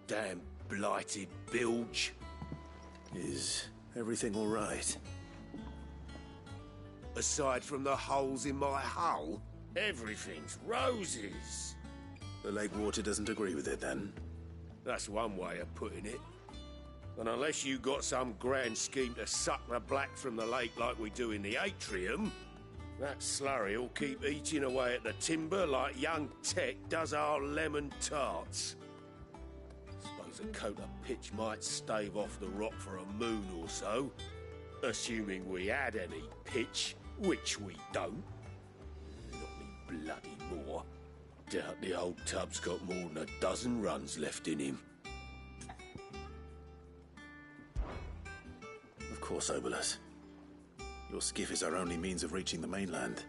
Damn blighted bilge. Is everything all right? Aside from the holes in my hull, everything's roses. The lake water doesn't agree with it, then? That's one way of putting it. And unless you got some grand scheme to suck the black from the lake like we do in the atrium, that slurry will keep eating away at the timber like young Tech does our lemon tarts. Suppose a coat of pitch might stave off the rock for a moon or so, assuming we had any pitch, which we don't. Not any bloody more. Doubt the old tub's got more than a dozen runs left in him. Of course, Obolus. Your skiff is our only means of reaching the mainland.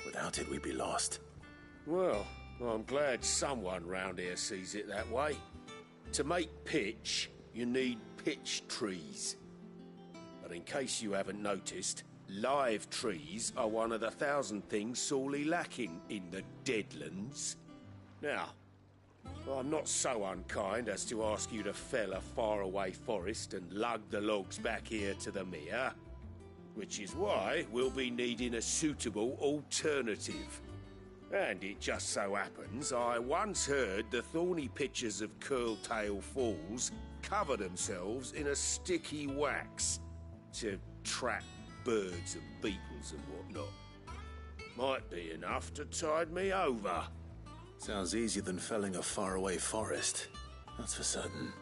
Without it, we'd be lost. Well, I'm glad someone round here sees it that way. To make pitch, you need pitch trees. But in case you haven't noticed, live trees are one of the 1,000 things sorely lacking in the Deadlands. Now, I'm not so unkind as to ask you to fell a faraway forest and lug the logs back here to the Minha, which is why we'll be needing a suitable alternative. And it just so happens I once heard the thorny pitchers of Curltail Falls cover themselves in a sticky wax to trap birds and beetles and whatnot. Might be enough to tide me over. Sounds easier than felling a faraway forest. That's for certain.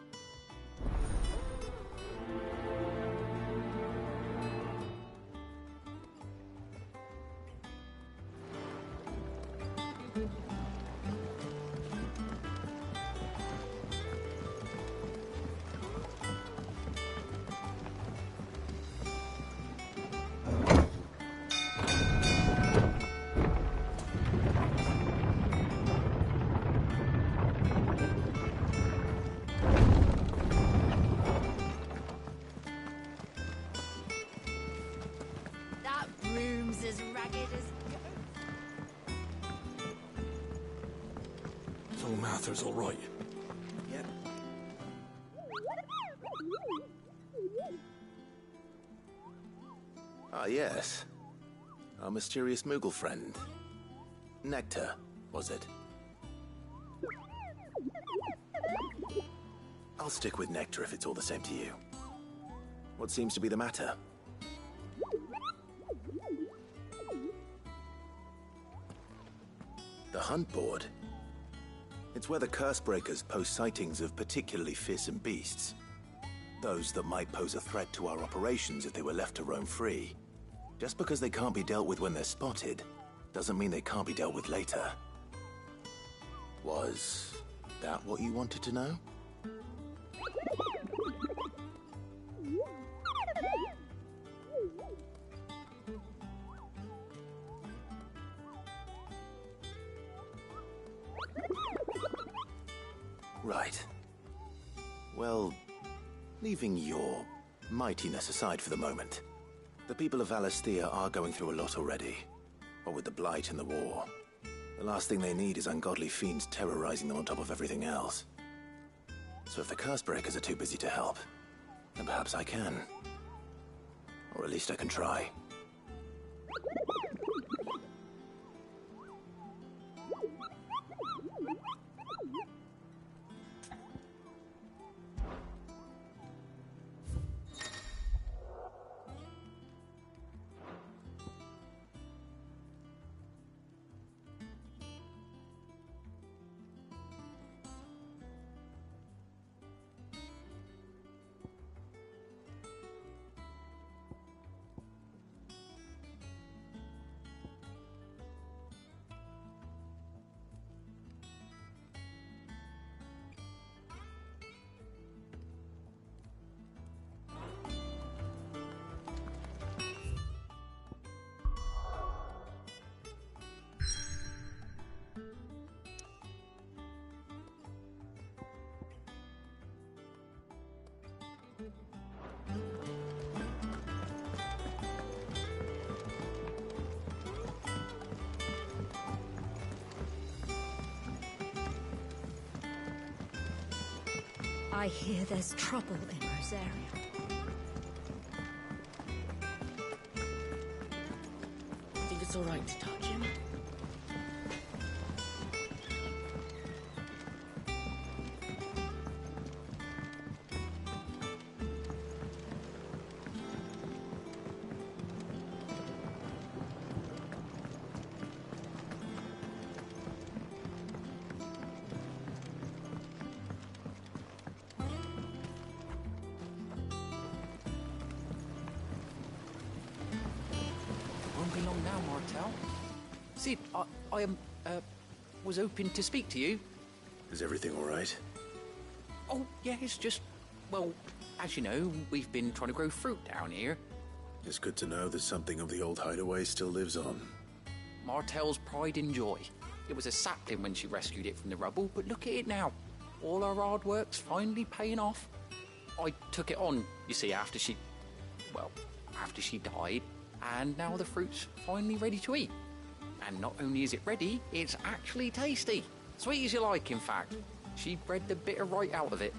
Mather's all right. Yep. Ah, yes. Our mysterious Moogle friend. Nectar, was it? I'll stick with Nectar if it's all the same to you. What seems to be the matter? The hunt board? It's where the Cursebreakers post sightings of particularly fearsome beasts. Those that might pose a threat to our operations if they were left to roam free. Just because they can't be dealt with when they're spotted, doesn't mean they can't be dealt with later. Was that what you wanted to know? Right. Well, leaving your mightiness aside for the moment, the people of Valisthea are going through a lot already. What with the Blight and the war. The last thing they need is ungodly fiends terrorizing them on top of everything else. So if the Cursebreakers are too busy to help, then perhaps I can. Or at least I can try. I hear there's trouble in Rosaria. Think it's all right to touch him? Won't be long now, Martel. Sid, I was hoping to speak to you. Is everything all right? Oh, yeah, it's just, well, as you know, we've been trying to grow fruit down here. It's good to know that something of the old hideaway still lives on. Martel's pride and joy. It was a sapling when she rescued it from the rubble, but look at it now. All our hard work's finally paying off. I took it on, you see, after she died, and now the fruit's finally ready to eat. And not only is it ready, it's actually tasty. Sweet as you like, in fact. She bred the bitter right out of it.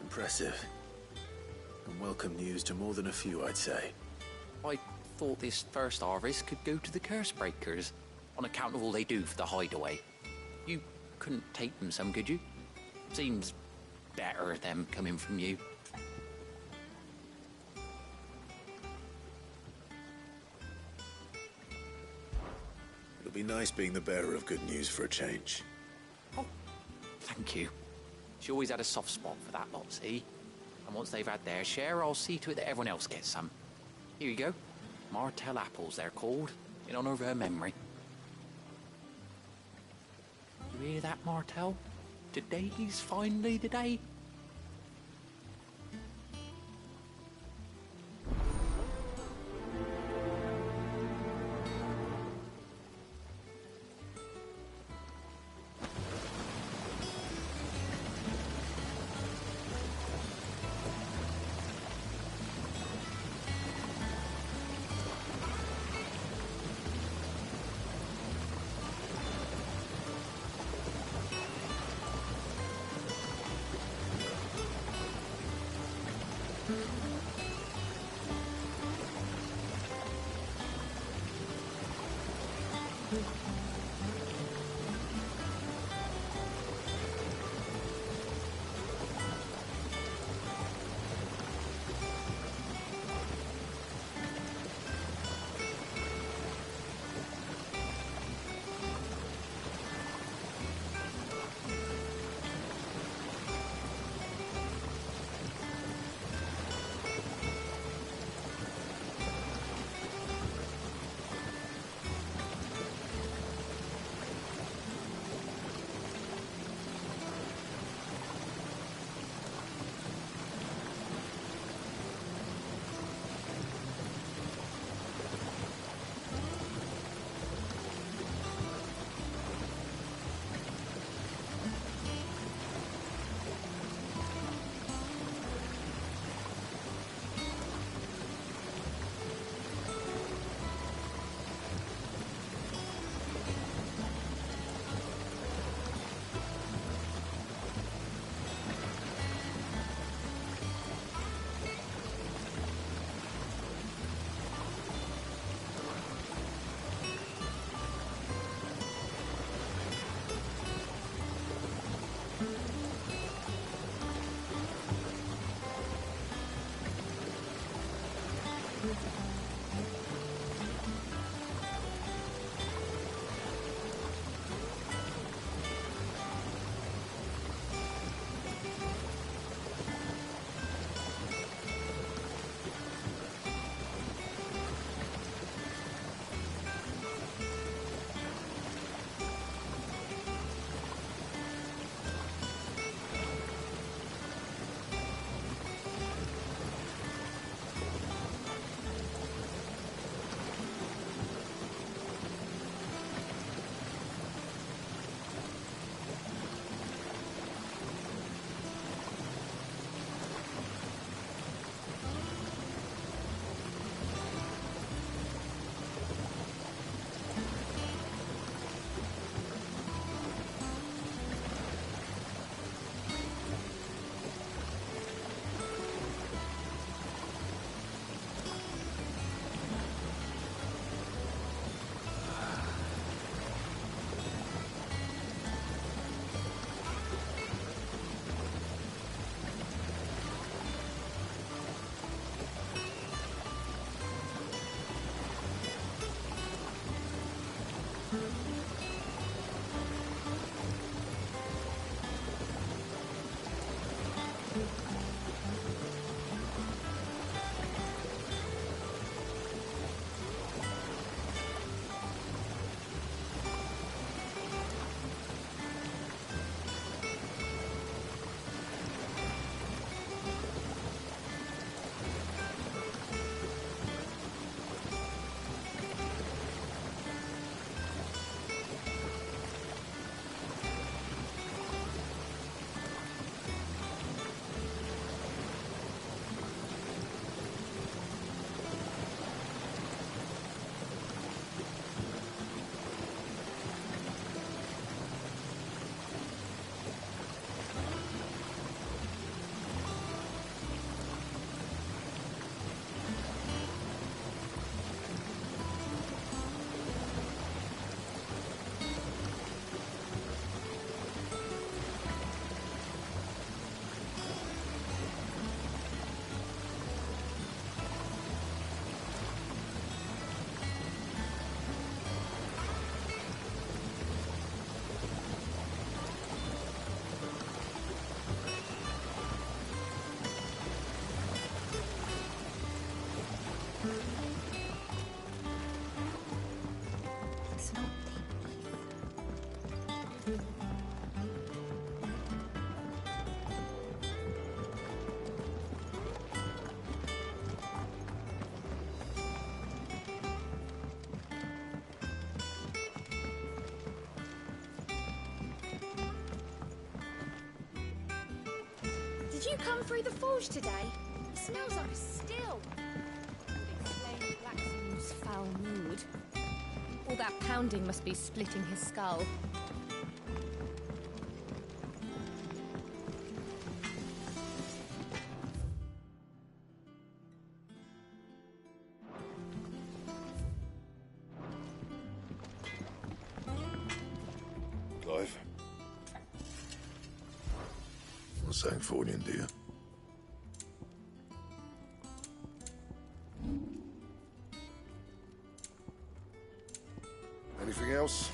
Impressive. And welcome news to more than a few, I'd say. I thought this first harvest could go to the curse breakers, on account of all they do for the hideaway. You couldn't take them some, could you? Seems better them coming from you. It'll be nice being the bearer of good news for a change. Oh, thank you. She always had a soft spot for that lot, see? And once they've had their share, I'll see to it that everyone else gets some. Here you go. Martel apples, they're called, in honour of her memory. You hear that, Martel? Today's finally the day. Did you come through the forge today? It smells like a still. Would explain Blackson's foul mood. All that pounding must be splitting his skull. Clive. What's that for you, dear? Anything else?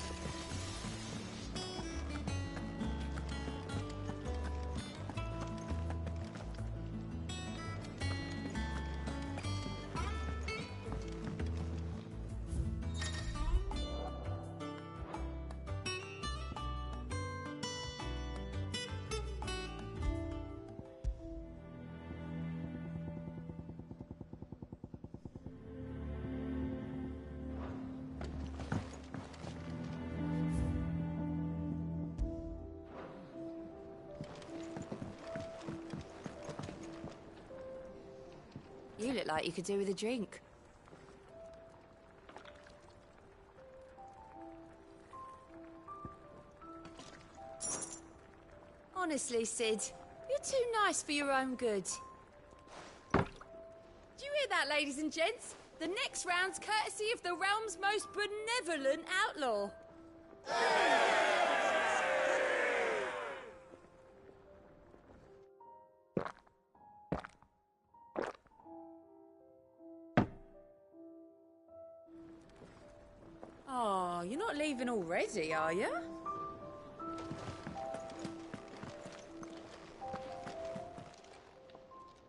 You look like you could do with a drink. Honestly, Sid, you're too nice for your own good. Do you hear that, ladies and gents? The next round's courtesy of the realm's most benevolent outlaw. Oh, you're not leaving already, are you?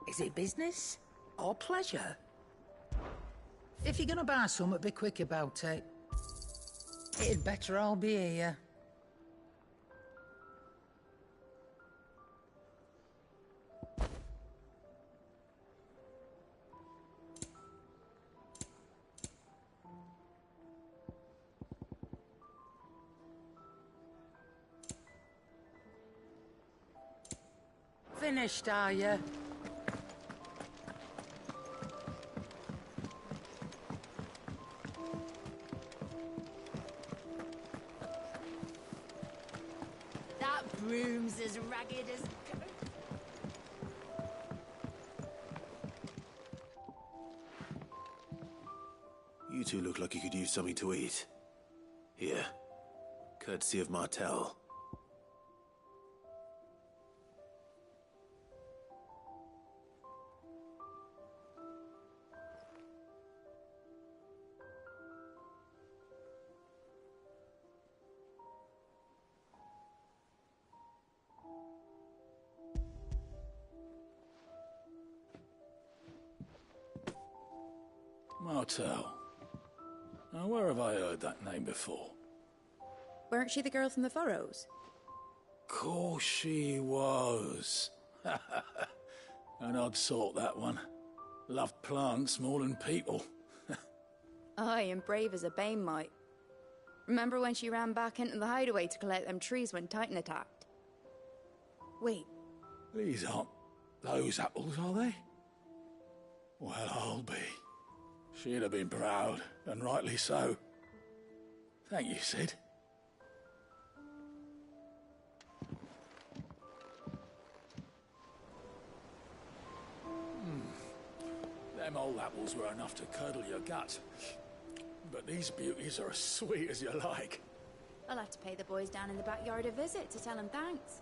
Is it business or pleasure? If you're gonna buy something, be quick about it. It'd better all be here. Finished, are you? That broom's as ragged as... You two look like you could use something to eat. Here. Courtesy of Martel. Martel. Now, where have I heard that name before? Weren't she the girl from the Furrows? Course she was. An odd sort, that one. Loved plants more than people. Aye, and brave as a bane might. Remember when she ran back into the hideaway to collect them trees when Titan attacked? Wait. These aren't those apples, are they? Well, I'll be. She'd have been proud, and rightly so. Thank you, Sid. Them old apples were enough to curdle your gut. But these beauties are as sweet as you like. I'll have to pay the boys down in the backyard a visit to tell them thanks.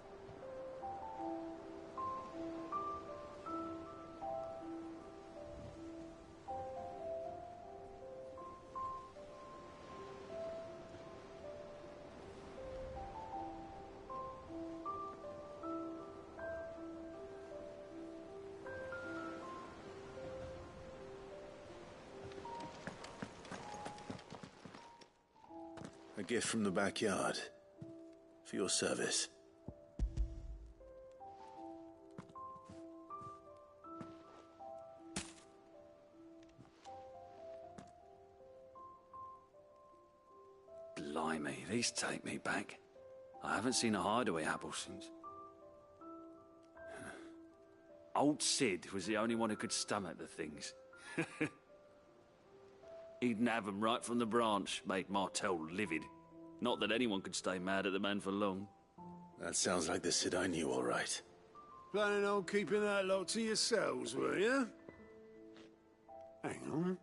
A gift from the backyard. For your service. Blimey, these take me back. I haven't seen a hideaway apple since. Old Sid was the only one who could stomach the things. He'd nab 'em right from the branch, made Martel livid. Not that anyone could stay mad at the man for long. That sounds like the Sid I knew, all right. Planning on keeping that lot to yourselves, were you? Hang on.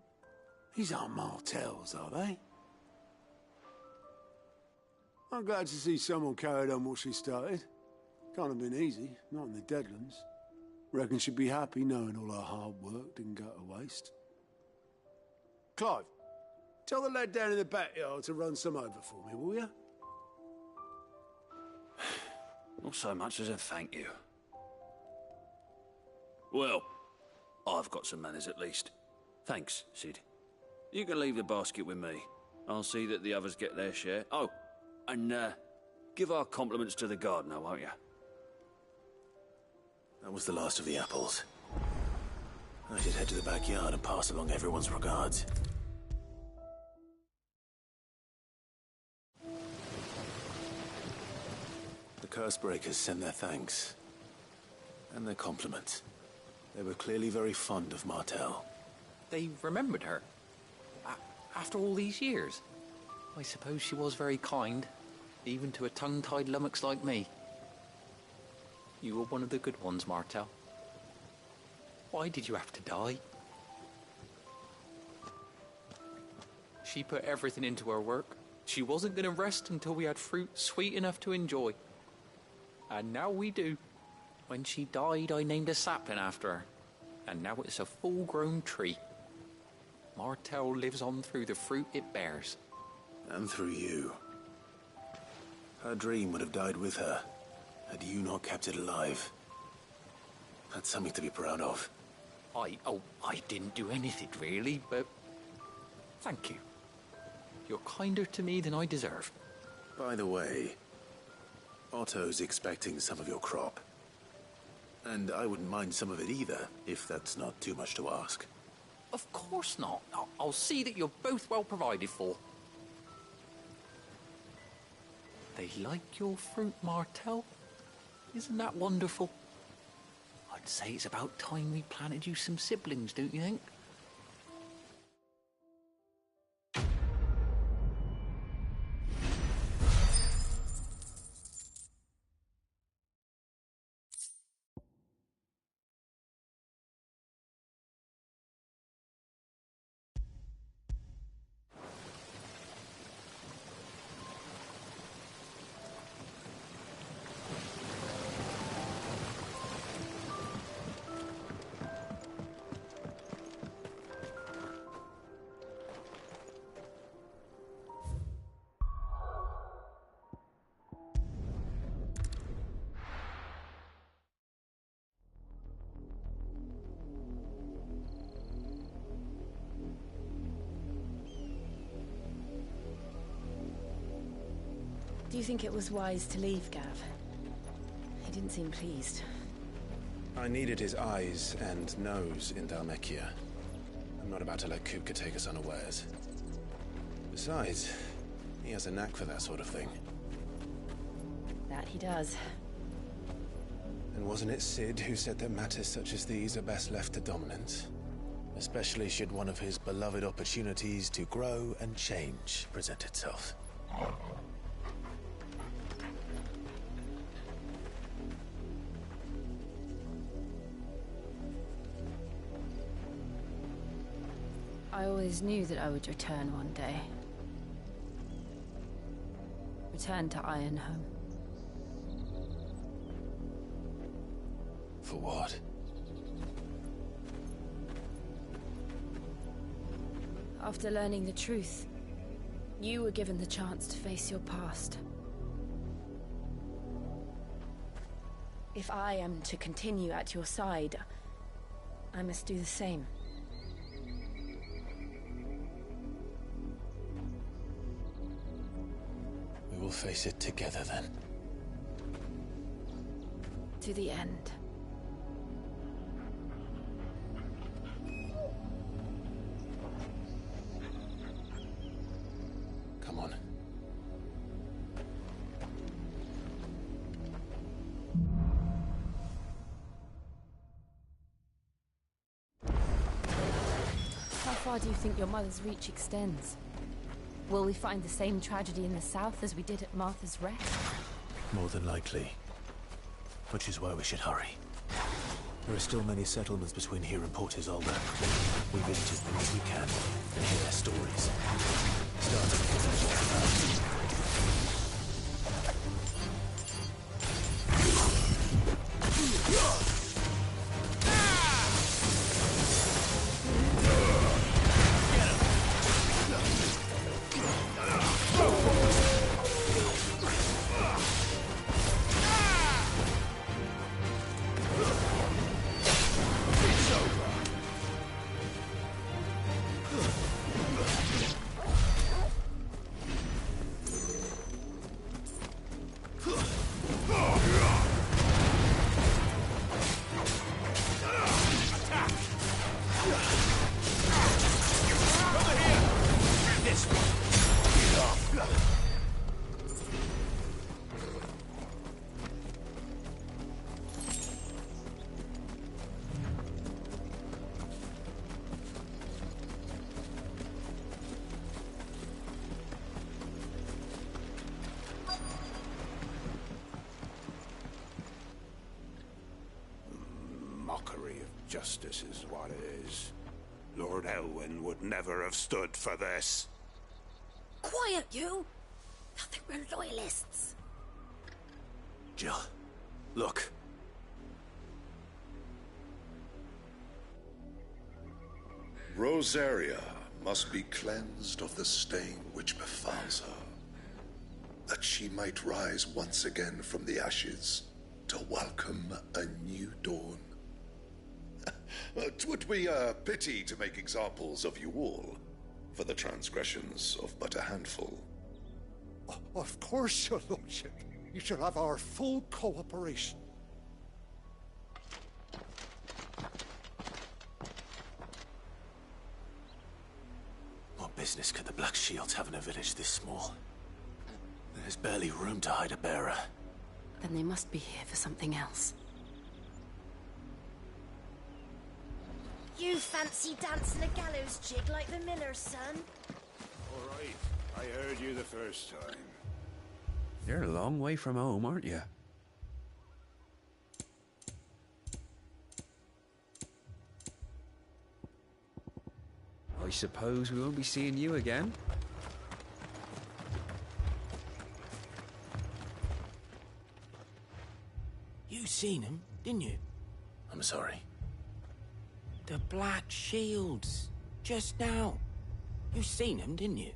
These aren't Martels, are they? I'm glad to see someone carried on what she started. Can't have been easy, not in the Deadlands. Reckon she'd be happy knowing all her hard work didn't go to waste. Clive, tell the lad down in the backyard to run some over for me, will you? Not so much as a thank you. Well, I've got some manners at least. Thanks, Sid. You can leave the basket with me. I'll see that the others get their share. Oh, and give our compliments to the gardener, won't you? That was the last of the apples. I should head to the backyard and pass along everyone's regards. The Cursebreakers send their thanks. And their compliments. They were clearly very fond of Martel. They remembered her. After all these years. I suppose she was very kind, even to a tongue-tied lummox like me. You were one of the good ones, Martel. Why did you have to die? She put everything into her work. She wasn't going to rest until we had fruit sweet enough to enjoy. And now we do. When she died, I named a sapling after her. And now it's a full-grown tree. Martel lives on through the fruit it bears. And through you. Her dream would have died with her, had you not kept it alive. That's something to be proud of. I didn't do anything really, but thank you. You're kinder to me than I deserve. By the way, Otto's expecting some of your crop. And I wouldn't mind some of it either, if that's not too much to ask. Of course not. I'll see that you're both well provided for. They like your fruit, Martel. Isn't that wonderful? I'd say it's about time we planted you some siblings, don't you think? Do you think it was wise to leave, Gav? He didn't seem pleased. I needed his eyes and nose in Dhalmekia. I'm not about to let Kupka take us unawares. Besides, he has a knack for that sort of thing. That he does. And wasn't it Sid who said that matters such as these are best left to dominance? Especially should one of his beloved opportunities to grow and change present itself. I always knew that I would return one day. Return to Ironhome. For what? After learning the truth, you were given the chance to face your past. If I am to continue at your side, I must do the same. We will face it together then. To the end. Come on. far do you think your mother's reach extends? Will we find the same tragedy in the south as we did at Martha's Rest? More than likely. Which is why we should hurry. There are still many settlements between here and Port Isolde. We visit as many as we can and hear their stories. Starting with Justice is what it is. Lord Elwyn would never have stood for this. Quiet, you! I think we're loyalists. Jill, look. Rosaria must be cleansed of the stain which befalls her, that she might rise once again from the ashes to welcome a new dawn. 'Twould be a pity to make examples of you all, for the transgressions of but a handful. Of course, your lordship. You shall have our full cooperation. What business could the Black Shields have in a village this small? There's barely room to hide a bearer. Then they must be here for something else. You fancy dancing a gallows jig like the miller's son? All right, I heard you the first time. You're a long way from home, aren't you? I suppose we won't be seeing you again. You seen him, didn't you? I'm sorry. The Black Shields. Just now. You seen them, didn't you?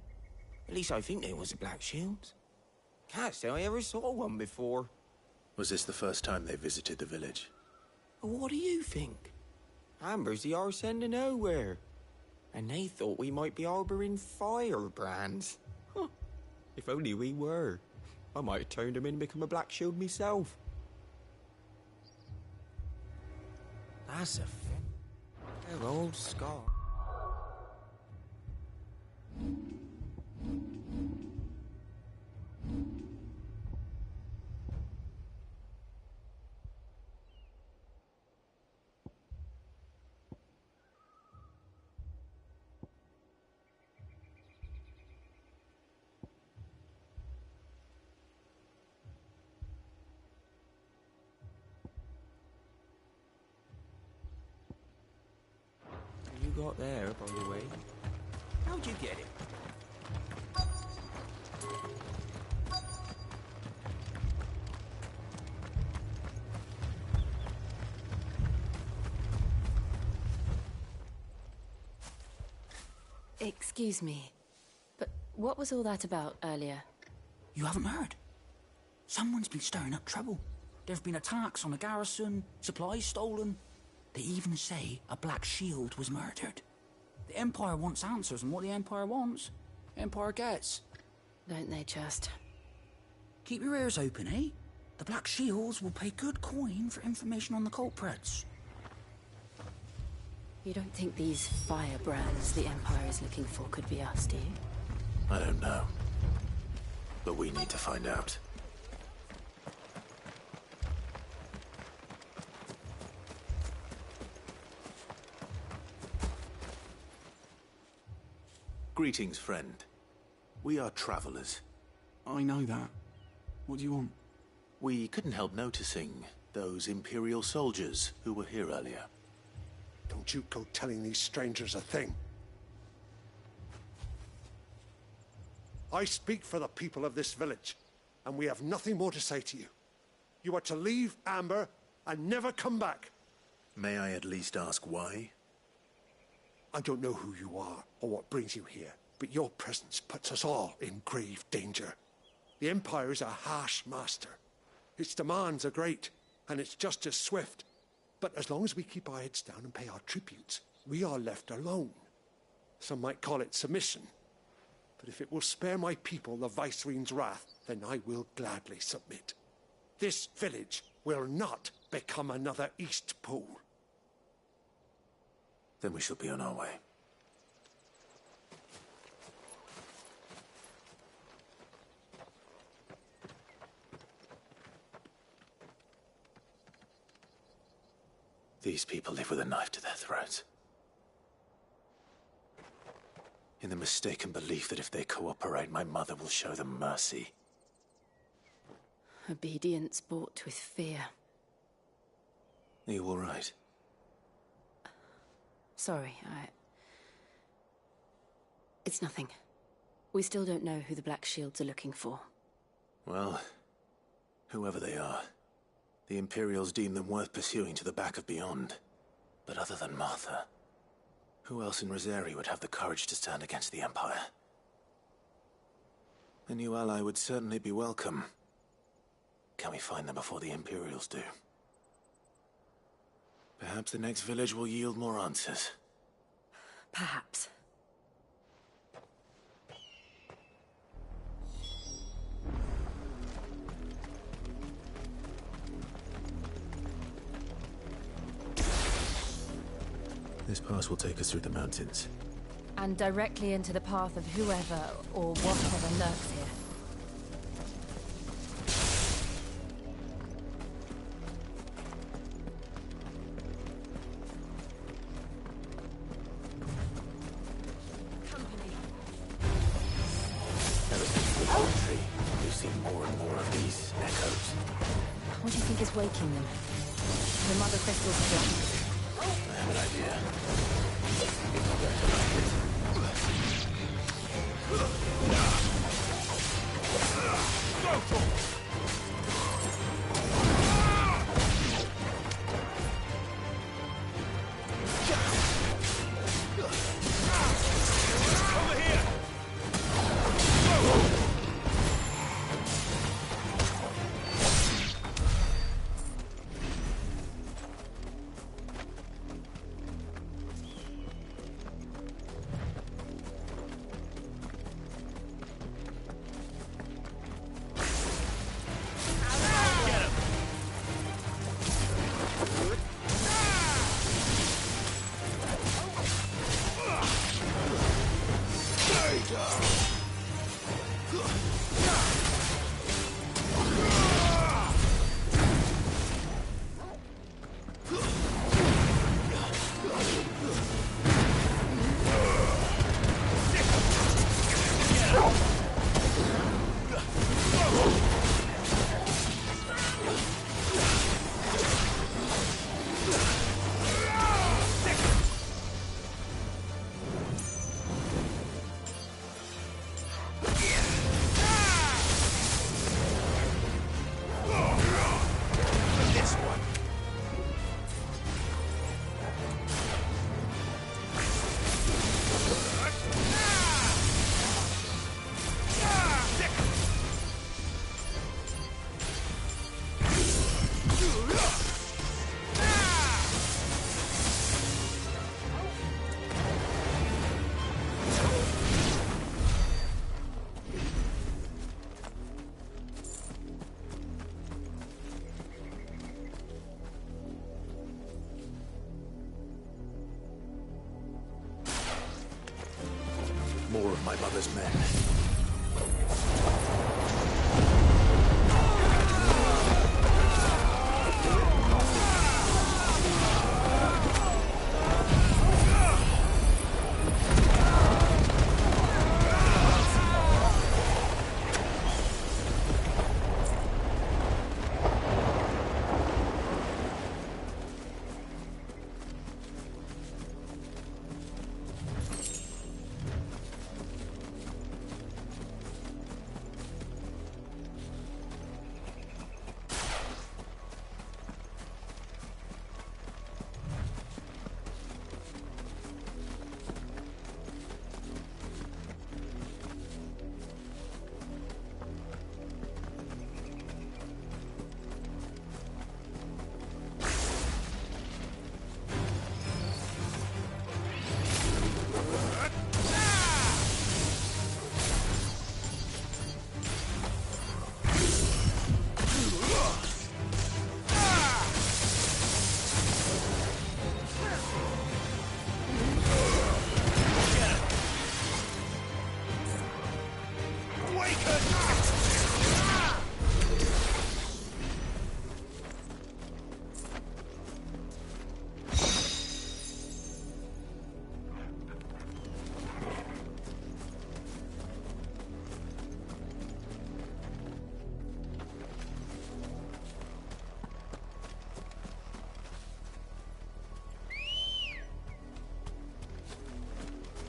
At least I think there was a Black Shields. Can't say I ever saw one before. Was this the first time they visited the village? What do you think? Amber's the arse end of nowhere. And they thought we might be harbouring firebrands. Huh. If only we were. I might have turned them in and become a Black Shield myself. That's a fair old scar. Got there, by the way. How'd you get it? Excuse me, but what was all that about earlier? You haven't heard? Someone's been stirring up trouble. There have been attacks on the garrison, supplies stolen. They even say a Black Shield was murdered. The Empire wants answers, and what the Empire wants, Empire gets. Don't they just? Keep your ears open, eh? The Black Shields will pay good coin for information on the culprits. You don't think these firebrands the Empire is looking for could be us, do you? I don't know. But we need to find out. Greetings, friend. We are travelers. I know that. What do you want? We couldn't help noticing those Imperial soldiers who were here earlier. Don't you go telling these strangers a thing. I speak for the people of this village, and we have nothing more to say to you. You are to leave Amber and never come back. May I at least ask why? I don't know who you are or what brings you here, but your presence puts us all in grave danger. The Empire is a harsh master. Its demands are great, and its justice swift. But as long as we keep our heads down and pay our tributes, we are left alone. Some might call it submission. But if it will spare my people the Viceroy's wrath, then I will gladly submit. This village will not become another East Pool. Then we shall be on our way. These people live with a knife to their throats. In the mistaken belief that if they cooperate, my mother will show them mercy. Obedience bought with fear. Are you all right? Sorry, It's nothing. We still don't know who the Black Shields are looking for. Well, whoever they are, the Imperials deem them worth pursuing to the back of beyond. But other than Martha, who else in Rosari would have the courage to stand against the Empire? A new ally would certainly be welcome. Can we find them before the Imperials do? Perhaps the next village will yield more answers. Perhaps. This pass will take us through the mountains. And directly into the path of whoever or whatever lurks here. Ever since the poetry, we've seen more and more of these echoes. What do you think is waking them? The mother crystal's flash. I have an idea. You're going to like it. Go for it! Over here! More of my mother's men.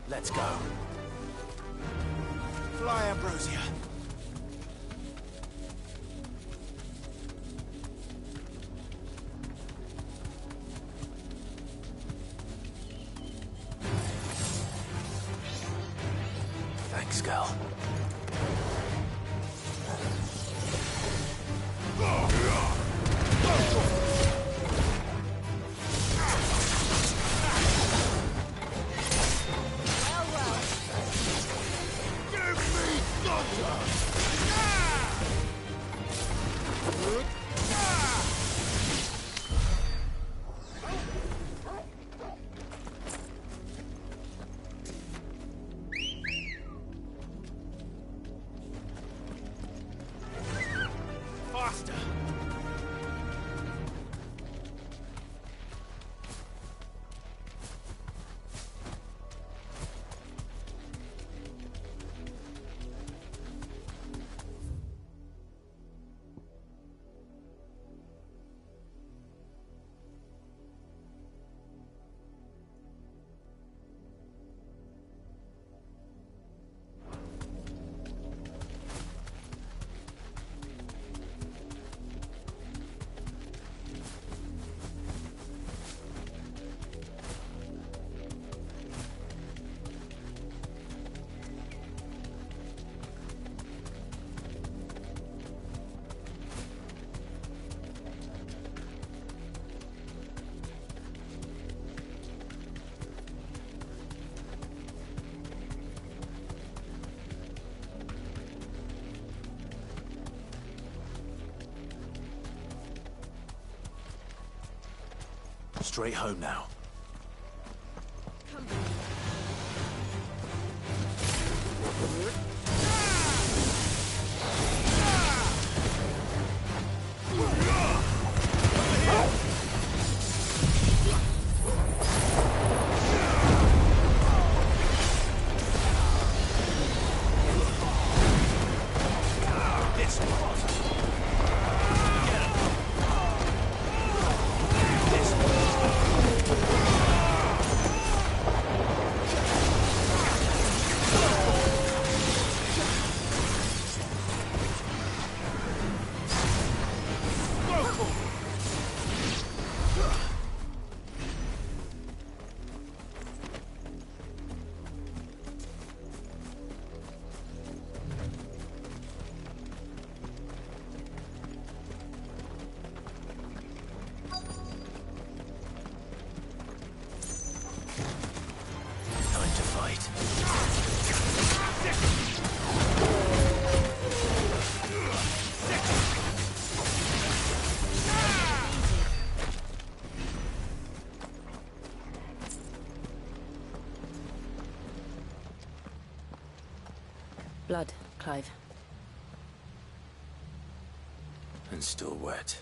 Let's go. Fly, Ambrosia. Thanks, girl. Straight home now. Blood, Clive. And still wet.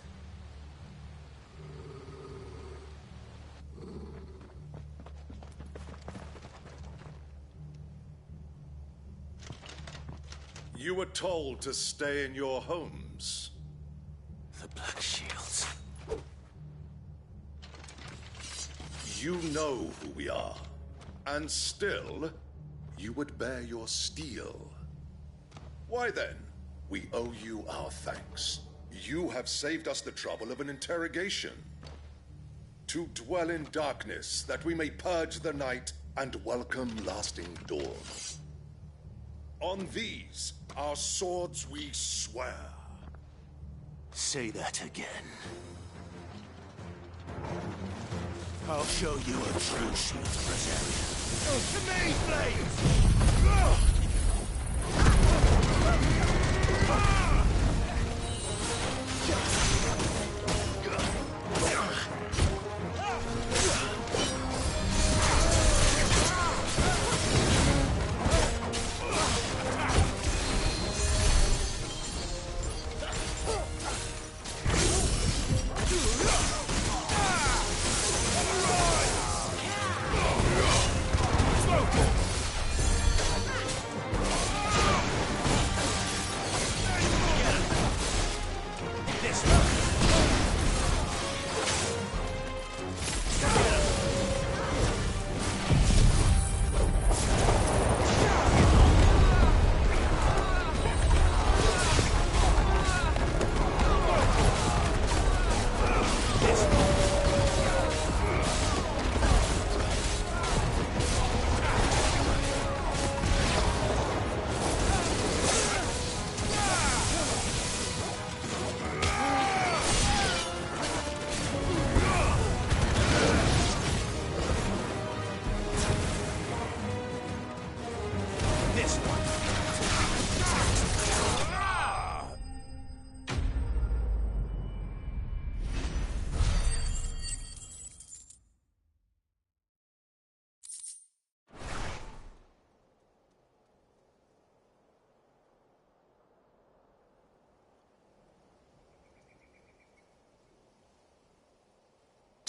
You were told to stay in your homes. The Black Shields. You know who we are. And still, you would bear your steel. Why then, we owe you our thanks. You have saved us the trouble of an interrogation. To dwell in darkness, that we may purge the night and welcome lasting dawn. On these, our swords we swear. Say that again. I'll show you a true shield present. To me, Blades!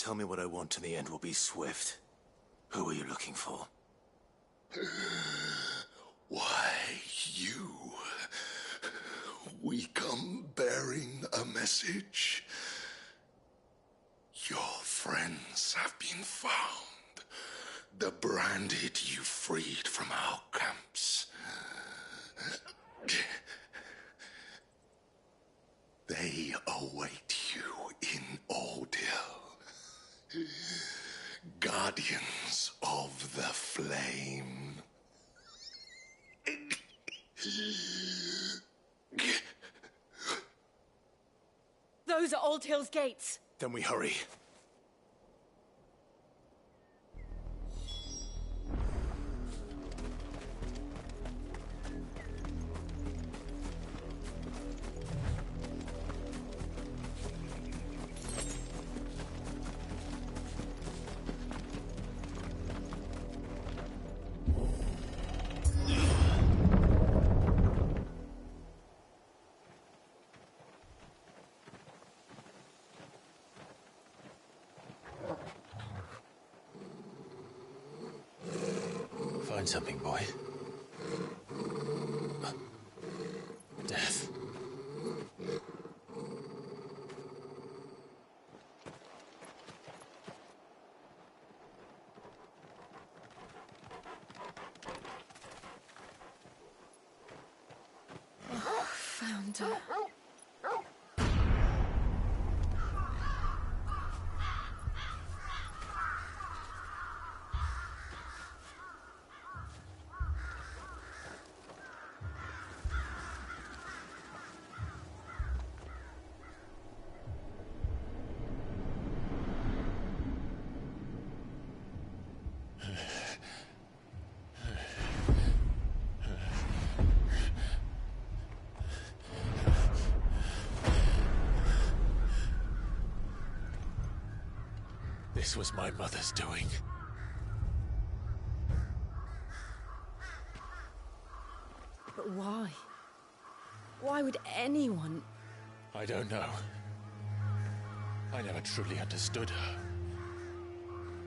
tell me what I want and the end will be swift. Who are you looking for? Why, you. We come bearing a message. Your friends have been found. The branded you freed from our camps. They await you in Ordeal. Guardians of the Flame. Those are Old Hill's gates. Then we hurry. Find something, boy. Death. Found her. This was my mother's doing. But why? Why would anyone... I don't know. I never truly understood her.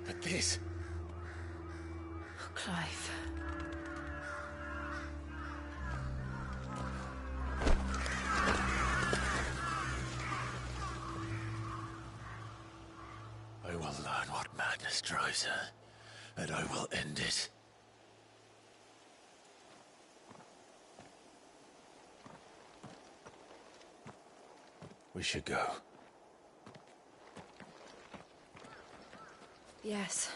But this... Oh, Clive. I will learn what madness drives her, and I will end it. We should go. Yes.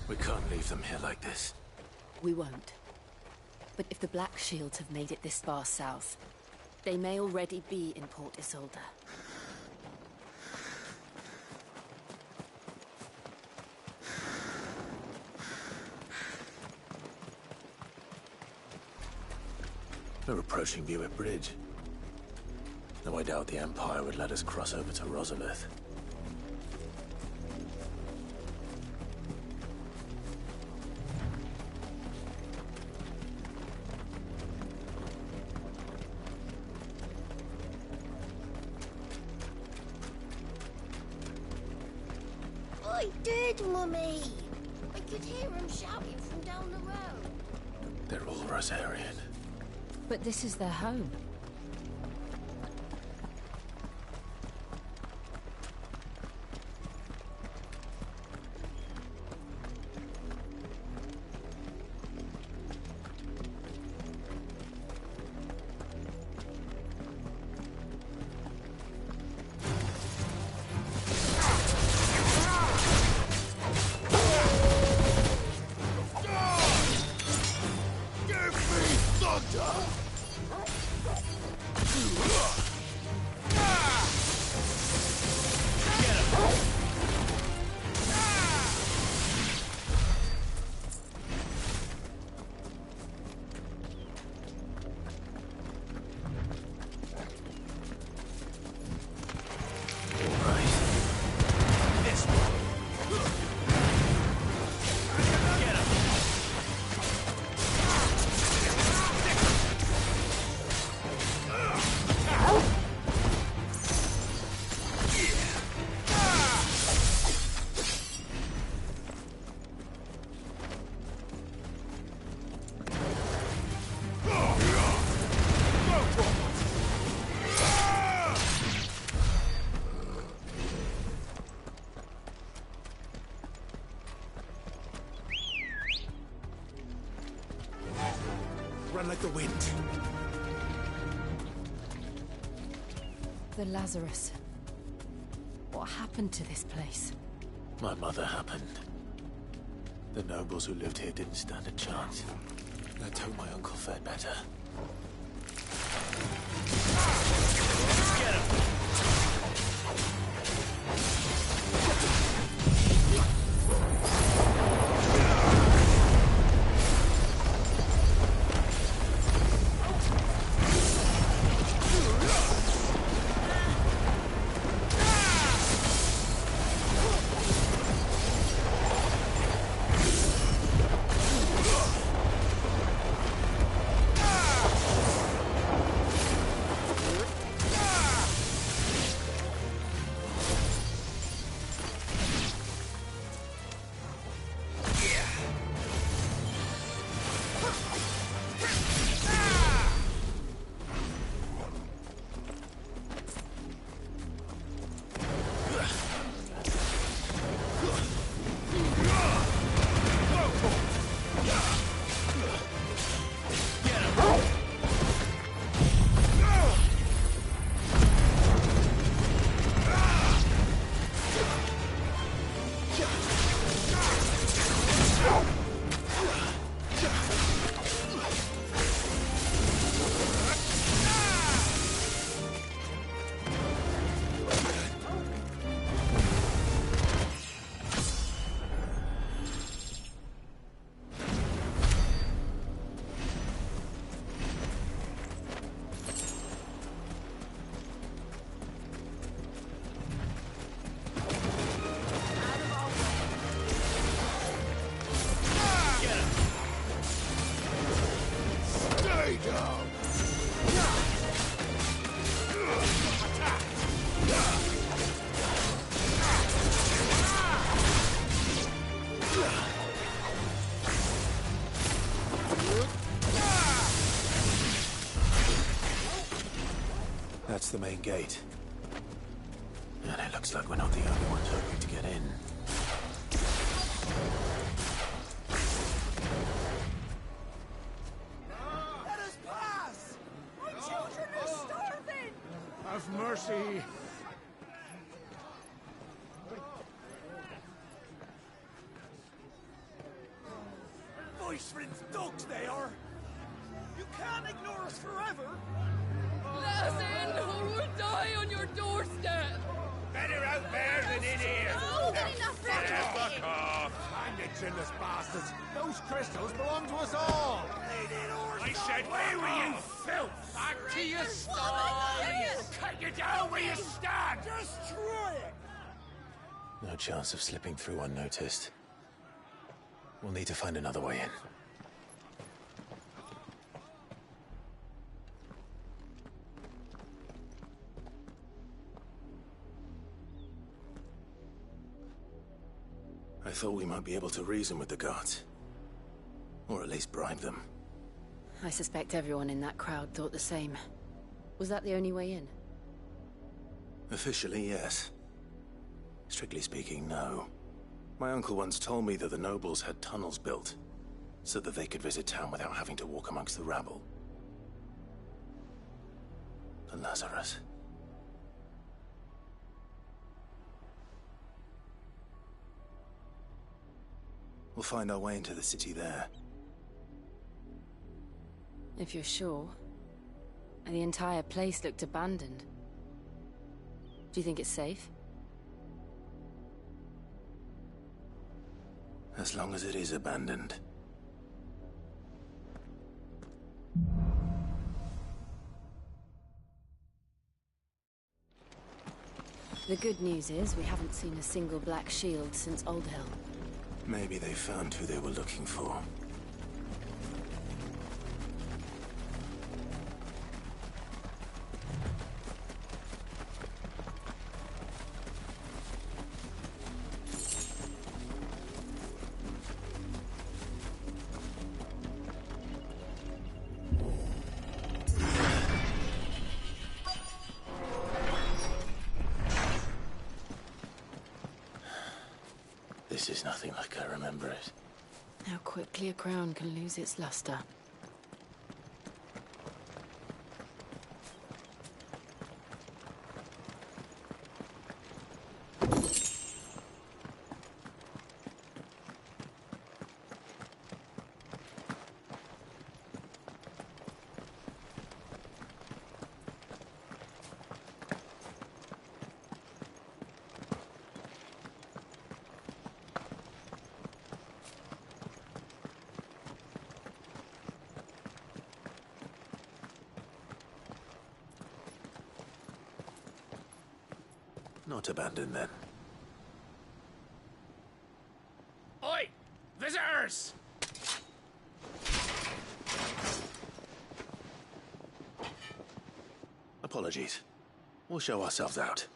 We can't leave them here like this. We won't. But if the Black Shields have made it this far south, they may already be in Port Isolde. We're approaching Buick Bridge. Though I doubt the Empire would let us cross over to Rosalith. I did, Mummy. I could hear him shouting from down the road. They're all Rosarian. But this is their home. Give me thunder! the wind. The Lazarus. What happened to this place? My mother happened. The nobles who lived here didn't stand a chance. Let's hope my uncle fared better. Get him! That's the main gate. And it looks like we're not the only ones hoping to get in. Let us pass! My children are starving! Have mercy! Voice-rinsed dogs they are! You can't ignore us forever! Let us in, or we'll die on your doorstep! Better out there than in here! Oh, enough for Fuck off! Hang the chinless bastards! Those crystals belong to us all! I said, where were you, filth? Back to your stall! Cut you down where you stand! Destroy it! No chance of slipping through unnoticed. We'll need to find another way in. I thought we might be able to reason with the guards. Or at least bribe them. I suspect everyone in that crowd thought the same. Was that the only way in? Officially, yes. Strictly speaking, no. My uncle once told me that the nobles had tunnels built, so that they could visit town without having to walk amongst the rabble. The Lazarus. We'll find our way into the city there. If you're sure. The entire place looked abandoned. Do you think it's safe? As long as it is abandoned. The good news is we haven't seen a single black shield since Old Hill. Maybe they found who they were looking for. This is nothing like I remember it. How quickly a crown can lose its luster. Not abandoned, then. Oi! Visitors! Apologies. We'll show ourselves out.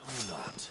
Or not.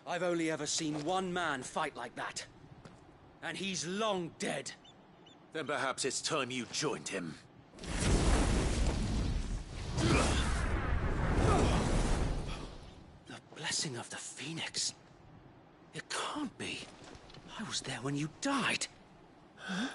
I've only ever seen one man fight like that. And he's long dead. Then perhaps it's time you joined him. The blessing of the Phoenix. It can't be. I was there when you died. Huh?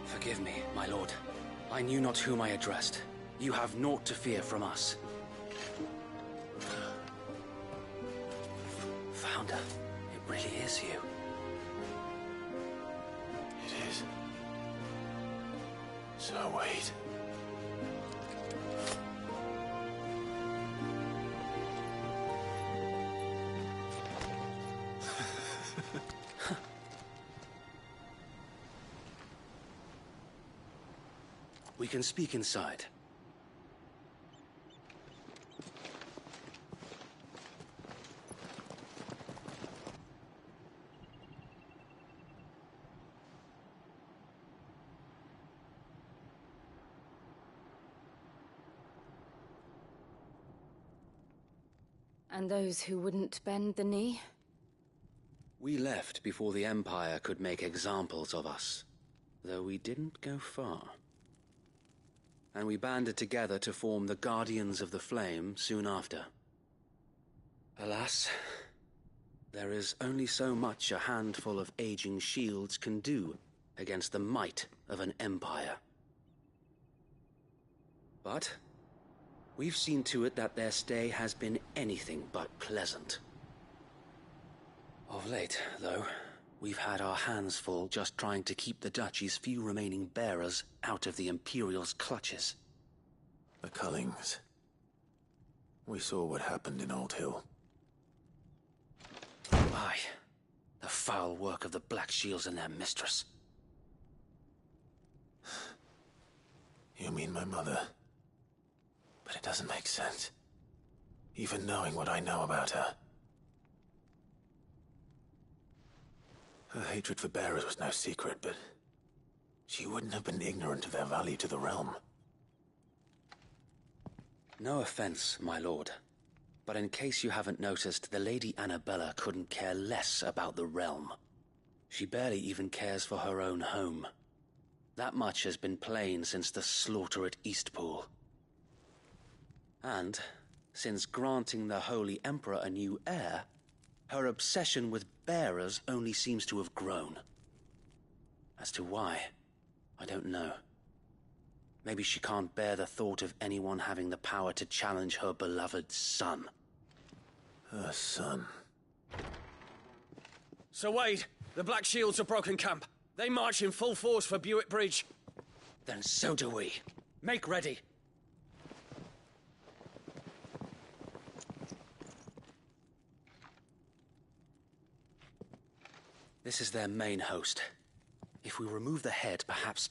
Forgive me, my lord. I knew not whom I addressed. You have naught to fear from us. Founder, it really is you. It is. So wait. We can speak inside. And those who wouldn't bend the knee? We left before the Empire could make examples of us, though we didn't go far. And we banded together to form the Guardians of the Flame soon after. Alas, there is only so much a handful of aging shields can do against the might of an empire. But we've seen to it that their stay has been anything but pleasant. Of late, though, we've had our hands full just trying to keep the Duchy's few remaining bearers out of the Imperial's clutches. The Cullings. We saw what happened in Old Hill. Aye. The foul work of the Black Shields and their mistress. You mean my mother? But it doesn't make sense. Even knowing what I know about her. Her hatred for bearers was no secret, but she wouldn't have been ignorant of their value to the realm. No offense, my lord, but in case you haven't noticed, the Lady Annabella couldn't care less about the realm. She barely even cares for her own home. That much has been plain since the slaughter at Eastpool. And, since granting the Holy Emperor a new heir, her obsession with bearers only seems to have grown. As to why, I don't know. Maybe she can't bear the thought of anyone having the power to challenge her beloved son. Her son. Sir Wade, the Black Shields have broken camp. They march in full force for Buick Bridge. Then so do we. Make ready. This is their main host. If we remove the head, perhaps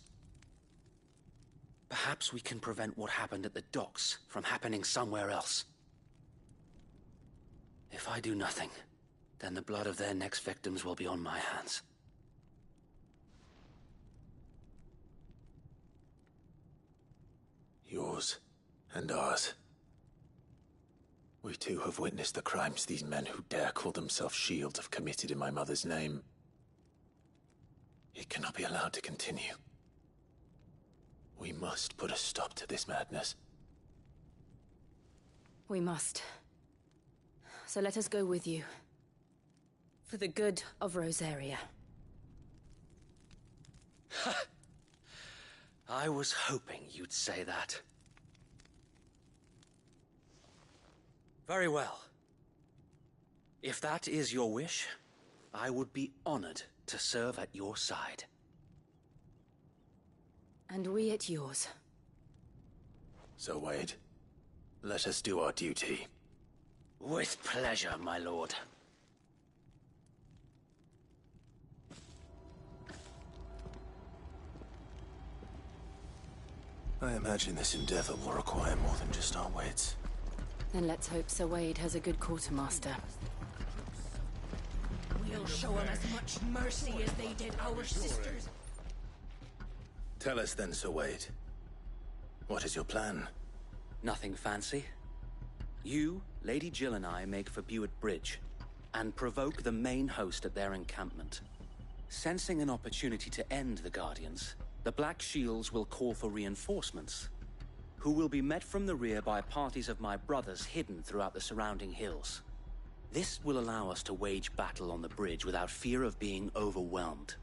Perhaps we can prevent what happened at the docks from happening somewhere else. If I do nothing, then the blood of their next victims will be on my hands. Yours and ours. We too have witnessed the crimes these men who dare call themselves Shield have committed in my mother's name. It cannot be allowed to continue. We must put a stop to this madness. We must. So let us go with you. For the good of Rosaria. I was hoping you'd say that. Very well. If that is your wish, I would be honored to serve at your side. And we at yours. So, Wade, let us do our duty. With pleasure, my lord. I imagine this endeavor will require more than just our wits. Then let's hope Sir Wade has a good quartermaster. We'll show them as much mercy as they did our sisters. Tell us then, Sir Wade. What is your plan? Nothing fancy. You, Lady Jill and I make for Buett Bridge, and provoke the main host at their encampment. Sensing an opportunity to end the Guardians, the Black Shields will call for reinforcements, who will be met from the rear by parties of my brothers hidden throughout the surrounding hills. This will allow us to wage battle on the bridge without fear of being overwhelmed.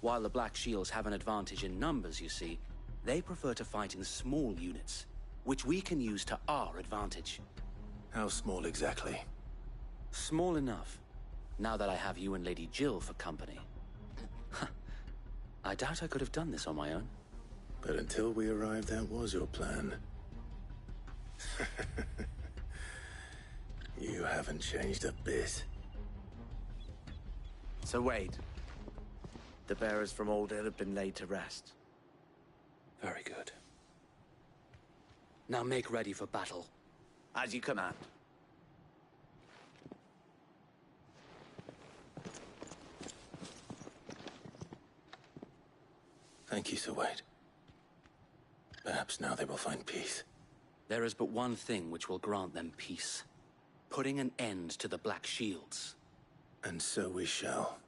While the Black Shields have an advantage in numbers, you see, they prefer to fight in small units, which we can use to our advantage. How small exactly? Small enough, now that I have you and Lady Jill for company. I doubt I could have done this on my own. But until we arrived, that was your plan. You haven't changed a bit. So Wade, the bearers from Old Hill have been laid to rest. Very good. Now make ready for battle. As you command. Thank you, Sir Wade. Perhaps now they will find peace. There is but one thing which will grant them peace. Putting an end to the Black Shields. And so we shall.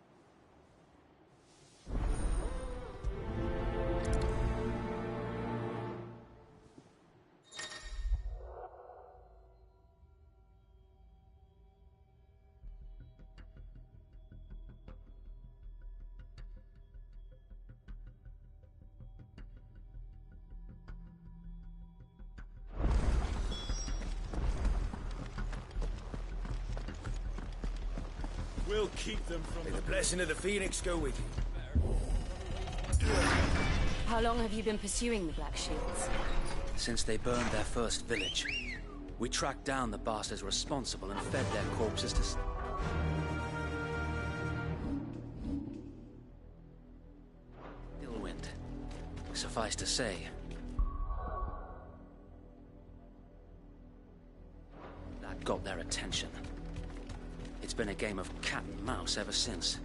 We'll keep them from May the blessing of the Phoenix go with you. How long have you been pursuing the Black Shields? Since they burned their first village. We tracked down the bastards responsible and fed their corpses to... Illwind. Suffice to say... that got their attention. It's been a game of cat and mouse ever since.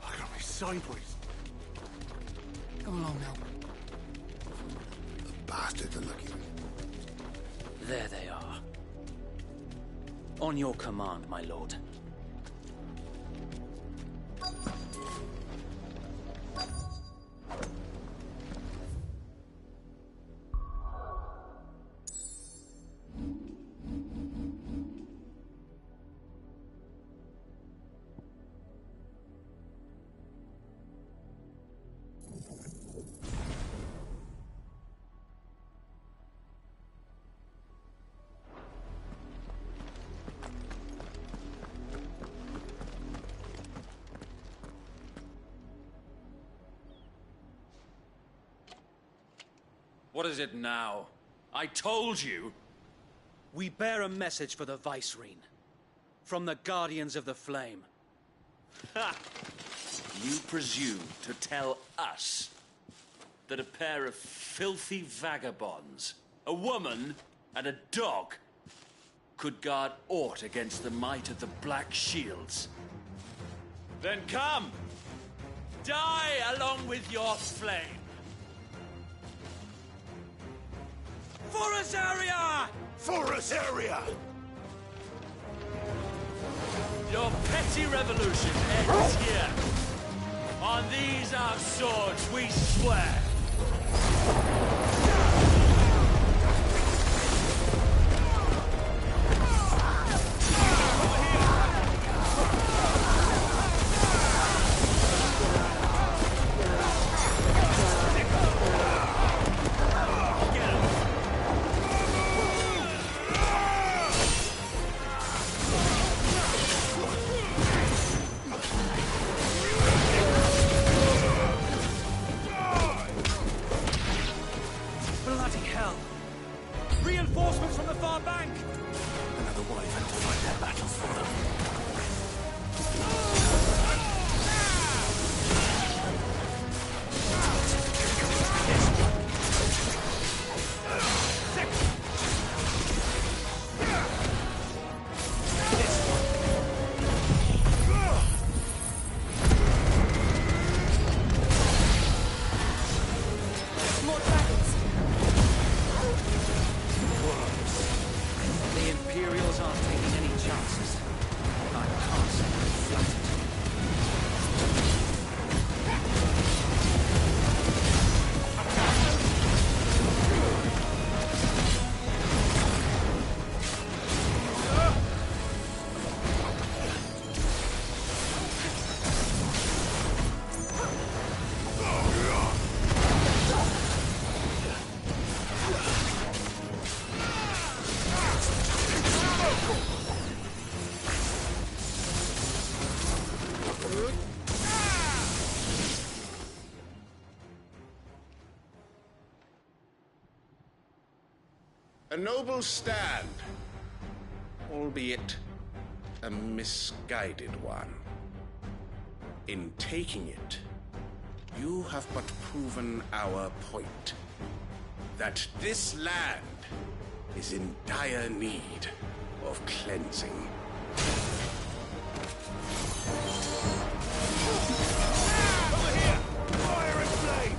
I got me sideways. Go along now. The bastards are looking. There they are. On your command, my lord. What is it now? I told you. We bear a message for the Vicereine. From the Guardians of the Flame. Ha! You presume to tell us that a pair of filthy vagabonds, a woman and a dog, could guard aught against the might of the Black Shields? Then come! Die along with your flame! For Azaria! For Azaria! Your petty revolution ends here. On these our swords we swear. Reinforcements from the far bank! Another wyvern to fight their battles for them. A noble stand, albeit a misguided one. In taking it, you have but proven our point, that this land is in dire need of cleansing. Over here! Fire and flame!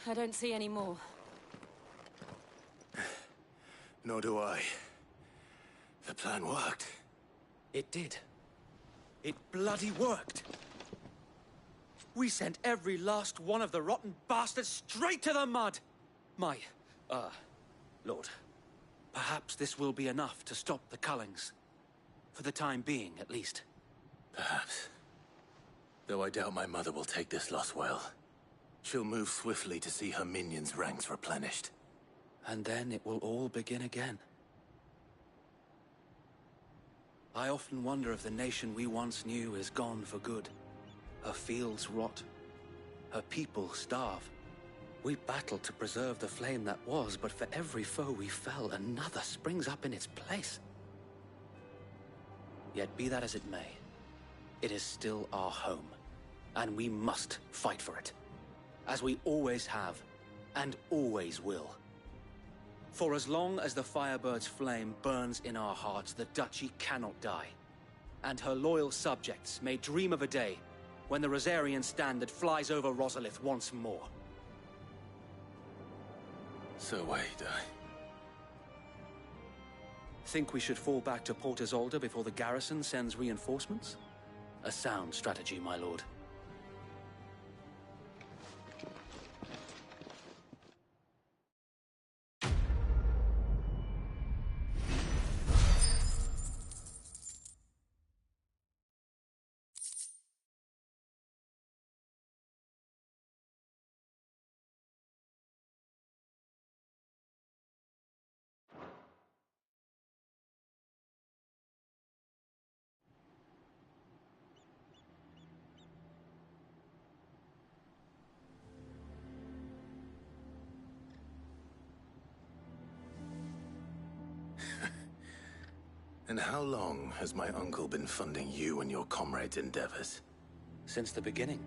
I don't see any more. Nor do I. The plan worked. It did. It bloody worked. We sent every last one of the rotten bastards straight to the mud! My, Lord, perhaps this will be enough to stop the Cullings. For the time being, at least. Perhaps. Though I doubt my mother will take this loss well. She'll move swiftly to see her minions' ranks replenished. And then it will all begin again. I often wonder if the nation we once knew is gone for good. Her fields rot. Her people starve. We battled to preserve the flame that was, but for every foe we fell, another springs up in its place. Yet be that as it may, it is still our home, and we must fight for it, as we always have, and always will. For as long as the Firebird's flame burns in our hearts, the Duchy cannot die, and her loyal subjects may dream of a day when the Rosarian standard flies over Rosalith once more. So wait, Think we should fall back to Port Isolde before the garrison sends reinforcements? A sound strategy, my lord. And how long has my uncle been funding you and your comrades' endeavors? Since the beginning.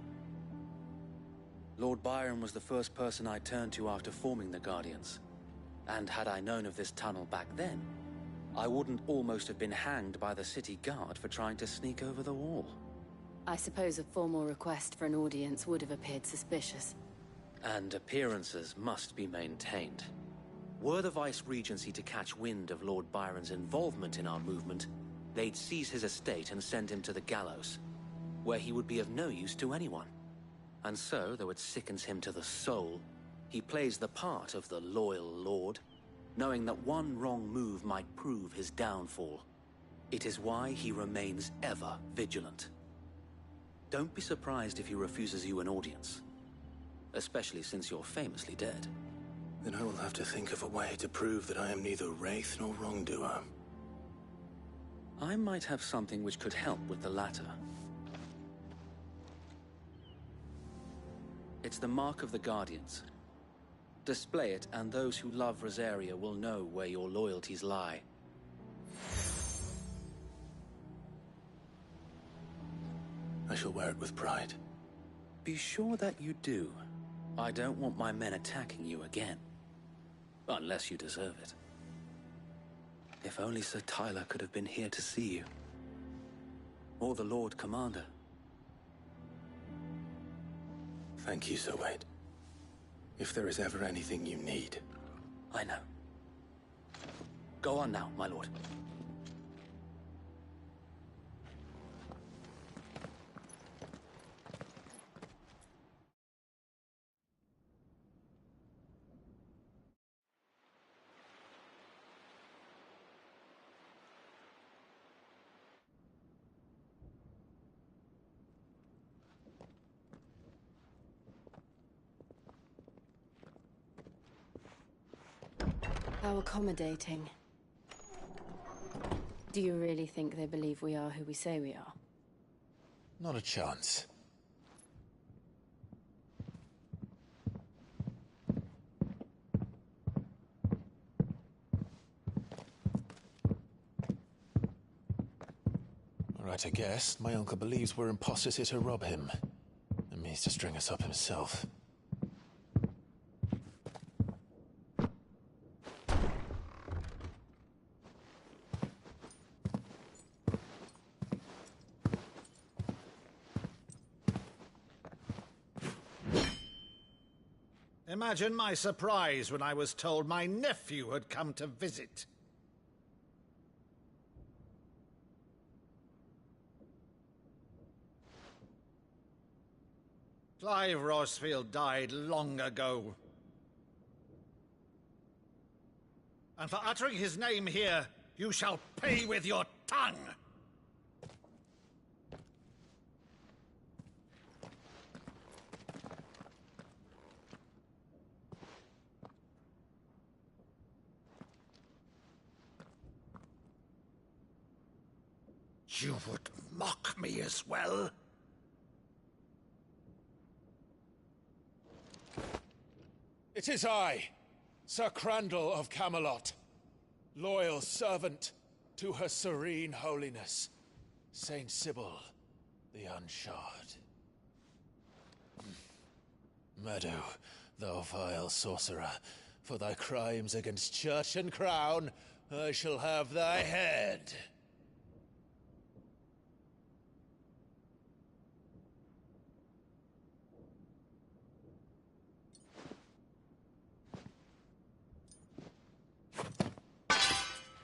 Lord Byron was the first person I turned to after forming the Guardians. And had I known of this tunnel back then, I wouldn't almost have been hanged by the city guard for trying to sneak over the wall. I suppose a formal request for an audience would have appeared suspicious. And appearances must be maintained. Were the Vice-Regency to catch wind of Lord Byron's involvement in our movement, they'd seize his estate and send him to the gallows, where he would be of no use to anyone. And so, though it sickens him to the soul, he plays the part of the loyal lord, knowing that one wrong move might prove his downfall. It is why he remains ever vigilant. Don't be surprised if he refuses you an audience, especially since you're famously dead. Then I will have to think of a way to prove that I am neither wraith nor wrongdoer. I might have something which could help with the latter. It's the mark of the Guardians. Display it, and those who love Rosaria will know where your loyalties lie. I shall wear it with pride. Be sure that you do. I don't want my men attacking you again. Unless you deserve it. If only Sir Tyler could have been here to see you. Or the Lord Commander. Thank you, Sir Wade. If there is ever anything you need. I know. Go on now, my lord. How accommodating. Do you really think they believe we are who we say we are? Not a chance. All right, I guess. My uncle believes we're imposters here to rob him. And means to string us up himself. Imagine my surprise when I was told my nephew had come to visit. Clive Rossfield died long ago. And for uttering his name here, you shall pay with your tongue! You would mock me as well? It is I, Sir Crandall of Camelot, loyal servant to Her Serene Holiness, Saint Sybil the Unshod. Meadow, thou vile sorcerer, for thy crimes against church and crown, I shall have thy head.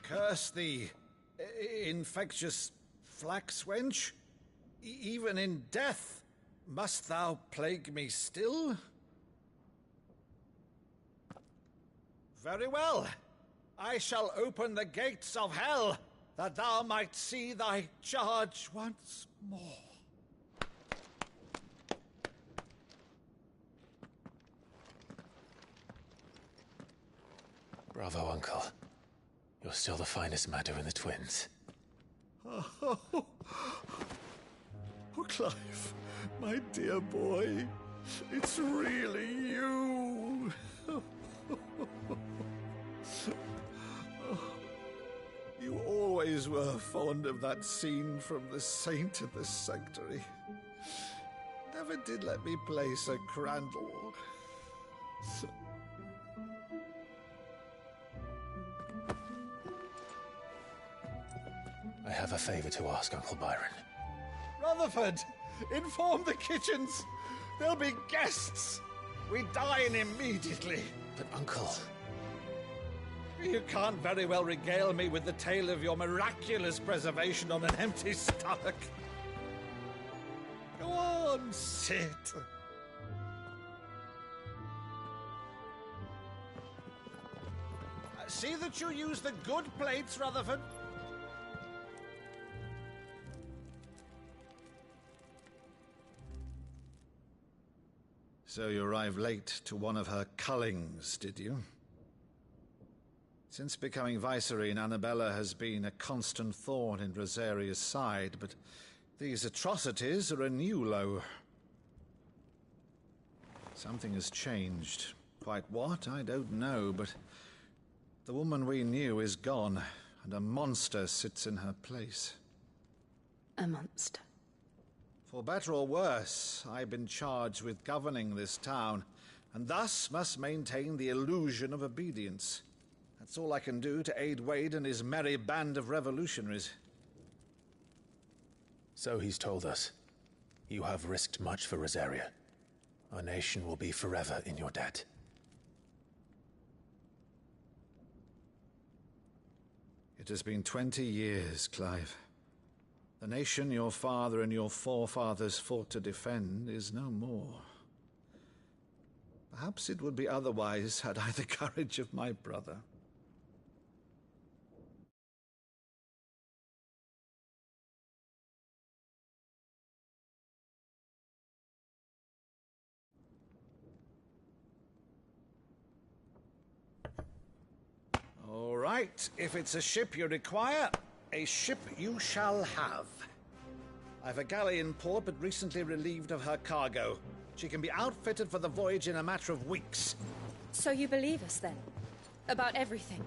Curse thee, infectious flax wench. Even in death, must thou plague me still? Very well. I shall open the gates of hell, that thou might see thy charge once more. Bravo, Uncle. You're still the finest Maddo in the twins. Oh, Clive, my dear boy, it's really you. You always were fond of that scene from The Saint in the Sanctuary. Never did let me play Sir Crandall. I have a favor to ask, Uncle Byron. Rutherford, inform the kitchens. There'll be guests. We dine immediately. But, Uncle... You can't very well regale me with the tale of your miraculous preservation on an empty stomach. Go on, sit. See that you use the good plates, Rutherford. So you arrived late to one of her cullings, did you? Since becoming Vicereine, Annabella has been a constant thorn in Rosaria's side, but these atrocities are a new low. Something has changed. Quite what, I don't know, but the woman we knew is gone, and a monster sits in her place. A monster? For better or worse, I've been charged with governing this town, and thus must maintain the illusion of obedience. That's all I can do to aid Wade and his merry band of revolutionaries. So he's told us. You have risked much for Rosaria. Our nation will be forever in your debt. It has been 20 years, Clive. The nation your father and your forefathers fought to defend is no more. Perhaps it would be otherwise had I the courage of my brother. All right, if it's a ship you require, a ship you shall have. I've a galley in port, but recently relieved of her cargo. She can be outfitted for the voyage in a matter of weeks. So you believe us, then? About everything?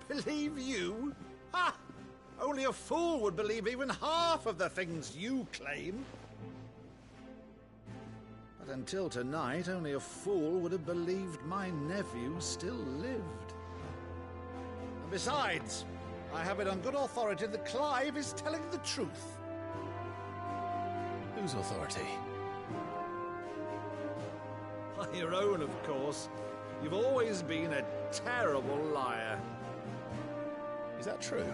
Believe you? Ha! Only a fool would believe even half of the things you claim. But until tonight, only a fool would have believed my nephew still lived. And besides, I have it on good authority that Clive is telling the truth. Whose authority? Your own, of course. You've always been a terrible liar. Is that true?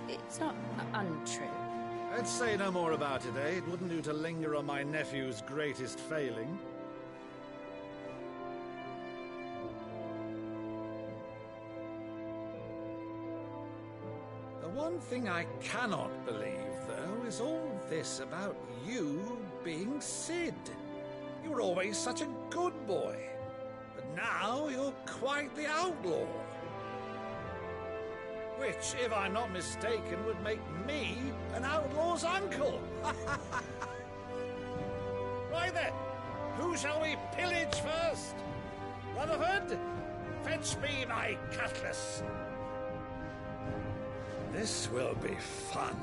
It's not untrue. Let's say no more about it, eh? It wouldn't do to linger on my nephew's greatest failing. The one thing I cannot believe, though, is all this about you being Sid. You were always such a good boy, but now you're quite the outlaw. Which, if I'm not mistaken, would make me an outlaw's uncle. Right then, who shall we pillage first? Rutherford, fetch me my cutlass. This will be fun.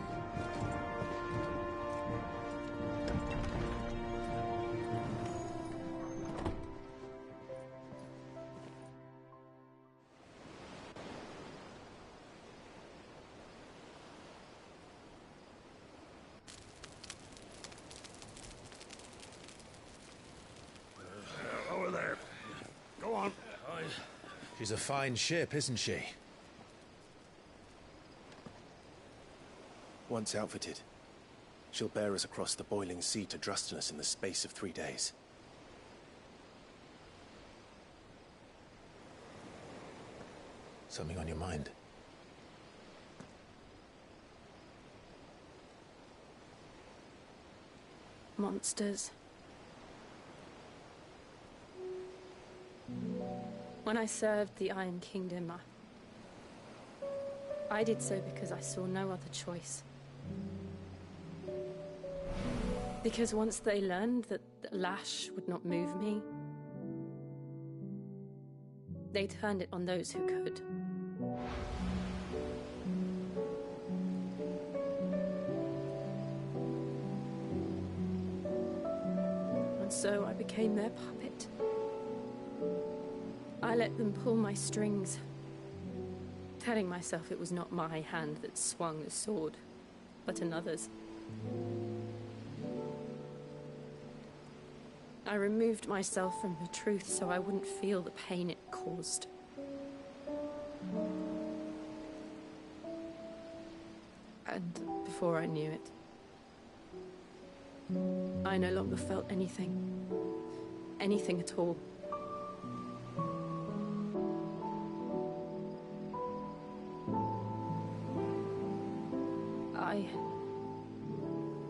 Over there. Go on. She's a fine ship, isn't she? Once outfitted, she'll bear us across the boiling sea to Drustinus in the space of 3 days. Something on your mind? Monsters. When I served the Iron Kingdom, I did so because I saw no other choice. Because once they learned that the lash would not move me, they turned it on those who could. And so I became their puppet. I let them pull my strings, telling myself it was not my hand that swung the sword, but another's. I removed myself from the truth so I wouldn't feel the pain it caused. And before I knew it, I no longer felt anything. Anything at all. I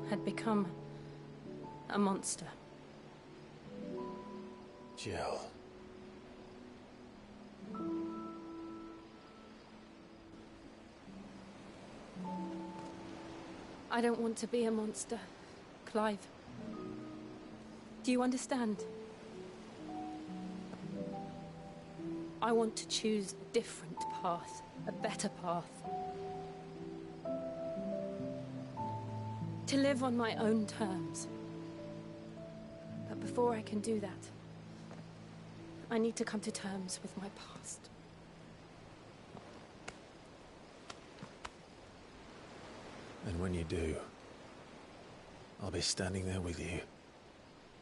had become a monster. Jill. I don't want to be a monster, Clive. Do you understand? I want to choose a different path, a better path. To live on my own terms. But before I can do that, I need to come to terms with my past. And when you do, I'll be standing there with you,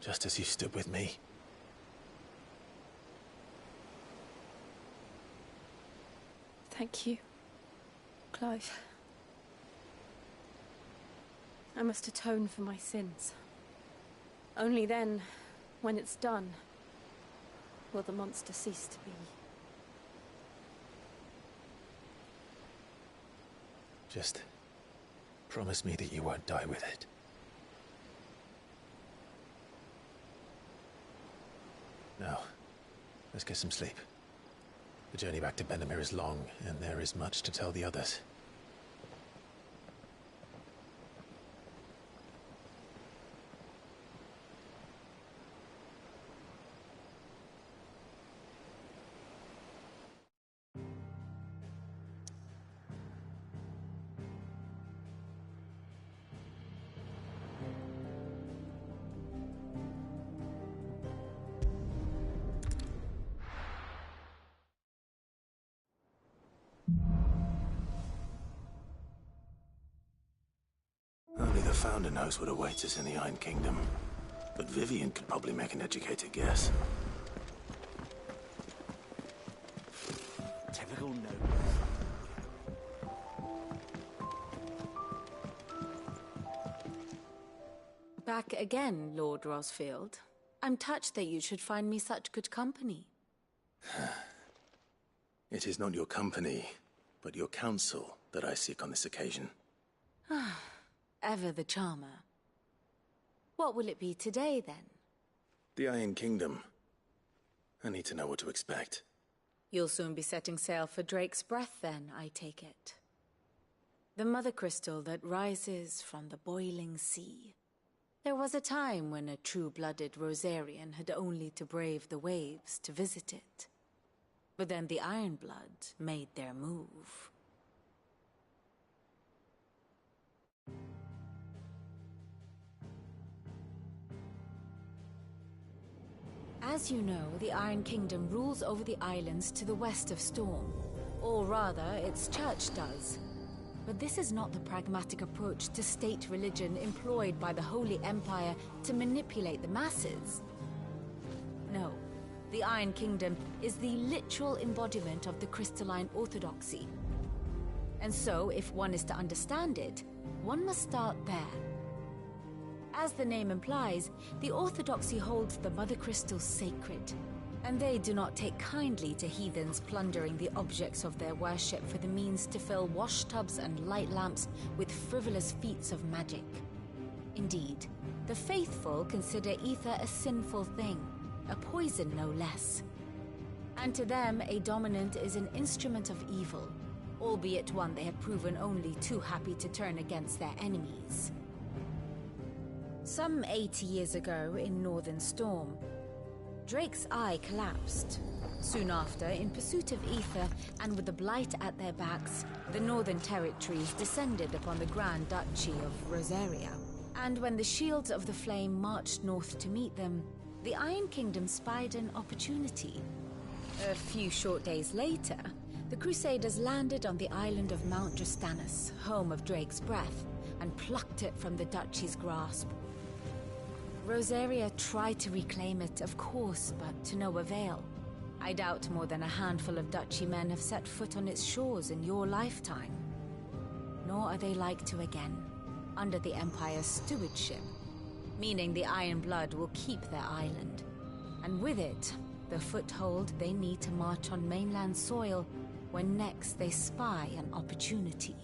just as you stood with me. Thank you, Clive. I must atone for my sins. Only then, when it's done, will the monster cease to be. Just promise me that you won't die with it. Now, let's get some sleep. The journey back to Benamir is long, and there is much to tell the others. Only the Founder knows what awaits us in the Iron Kingdom. but Vivian could probably make an educated guess. Typical noble. Back again, Lord Rosfield. I'm touched that you should find me such good company. It is not your company, but your counsel that I seek on this occasion. Ever the charmer. What will it be today, then? The Iron Kingdom. I need to know what to expect. You'll soon be setting sail for Drake's Breath, then, I take it. The mother crystal that rises from the boiling sea. There was a time when a true-blooded Rosarian had only to brave the waves to visit it. But then the Ironblood made their move. As you know, the Iron Kingdom rules over the islands to the west of Storm. Or rather, its church does. But this is not the pragmatic approach to state religion employed by the Holy Empire to manipulate the masses. No, the Iron Kingdom is the literal embodiment of the crystalline orthodoxy. And so, if one is to understand it, one must start there. As the name implies, the orthodoxy holds the Mother Crystals sacred, and they do not take kindly to heathens plundering the objects of their worship for the means to fill washtubs and light lamps with frivolous feats of magic. Indeed, the faithful consider ether a sinful thing, a poison no less. And to them, a dominant is an instrument of evil, albeit one they have proven only too happy to turn against their enemies. Some 80 years ago in Northern Storm, Drake's eye collapsed. Soon after, in pursuit of ether and with the blight at their backs, the Northern Territories descended upon the Grand Duchy of Rosaria. And when the Shields of the Flame marched north to meet them, the Iron Kingdom spied an opportunity. A few short days later, the Crusaders landed on the island of Mount Justanus, home of Drake's Breath, and plucked it from the Duchy's grasp. Rosaria tried to reclaim it, of course, but to no avail. I doubt more than a handful of Duchy men have set foot on its shores in your lifetime. Nor are they like to again, under the Empire's stewardship, meaning the Iron Blood will keep their island, and with it, the foothold they need to march on mainland soil when next they spy an opportunity.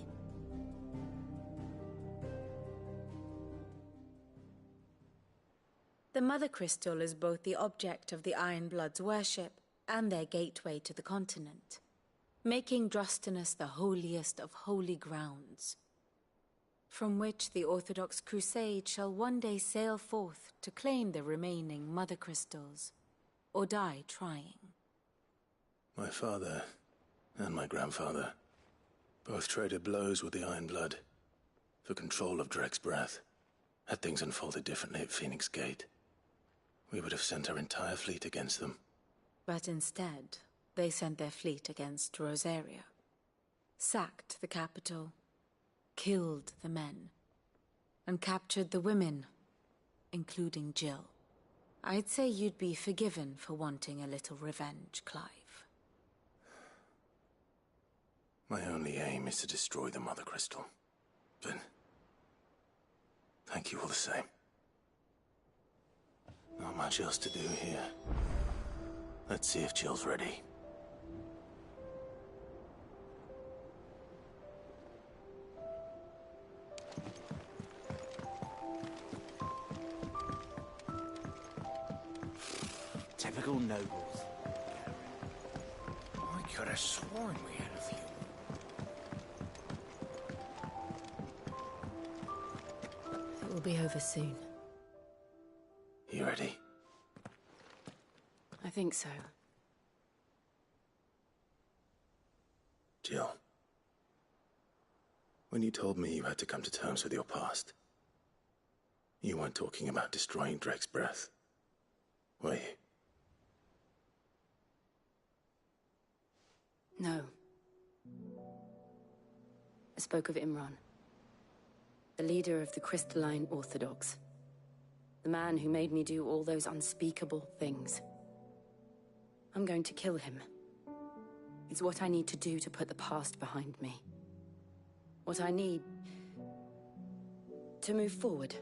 The Mother Crystal is both the object of the Iron Blood's worship and their gateway to the continent, making Drostanus the holiest of holy grounds, from which the Orthodox Crusade shall one day sail forth to claim the remaining Mother Crystals, or die trying. My father and my grandfather both traded blows with the Iron Blood for control of Drake's Breath. Had things unfolded differently at Phoenix Gate, we would have sent our entire fleet against them. But instead, they sent their fleet against Rosaria, sacked the capital, killed the men, and captured the women, including Jill. I'd say you'd be forgiven for wanting a little revenge, Clive. My only aim is to destroy the Mother Crystal. But thank you all the same. Not much else to do here. Let's see if Jill's ready. Typical nobles. I could have sworn we had a few. It will be over soon. You ready? I think so. Jill, when you told me you had to come to terms with your past, you weren't talking about destroying Drake's Breath, were you? No. I spoke of Imran, the leader of the Crystalline Orthodox. The man who made me do all those unspeakable things. I'm going to kill him. It's what I need to do to put the past behind me. What I need to move forward.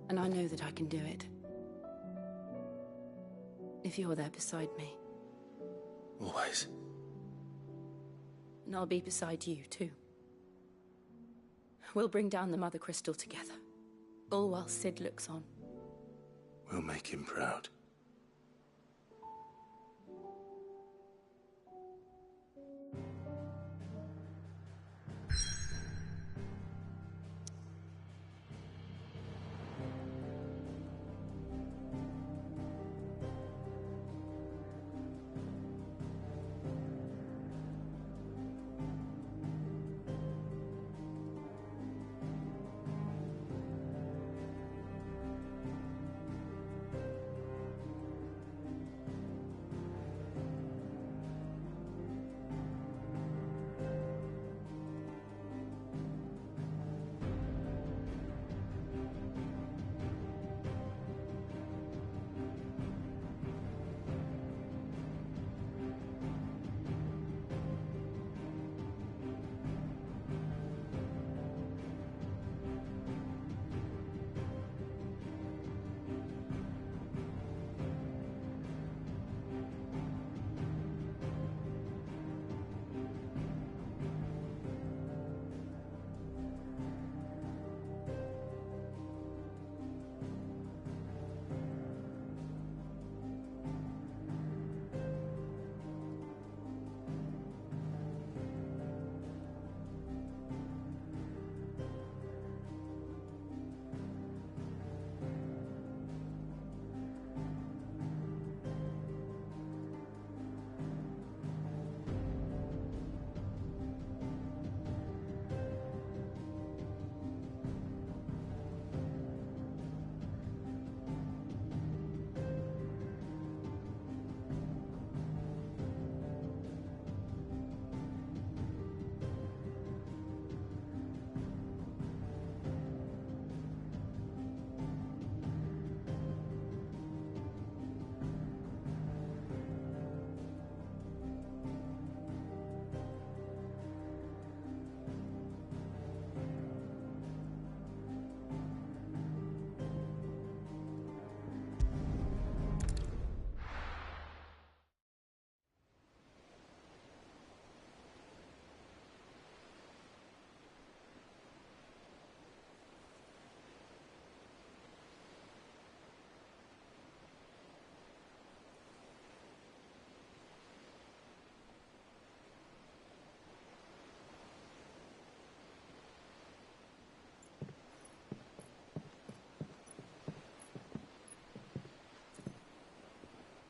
And I know that I can do it. If you're there beside me. Always. And I'll be beside you, too. We'll bring down the Mother Crystal together. All while Sid looks on. We'll make him proud.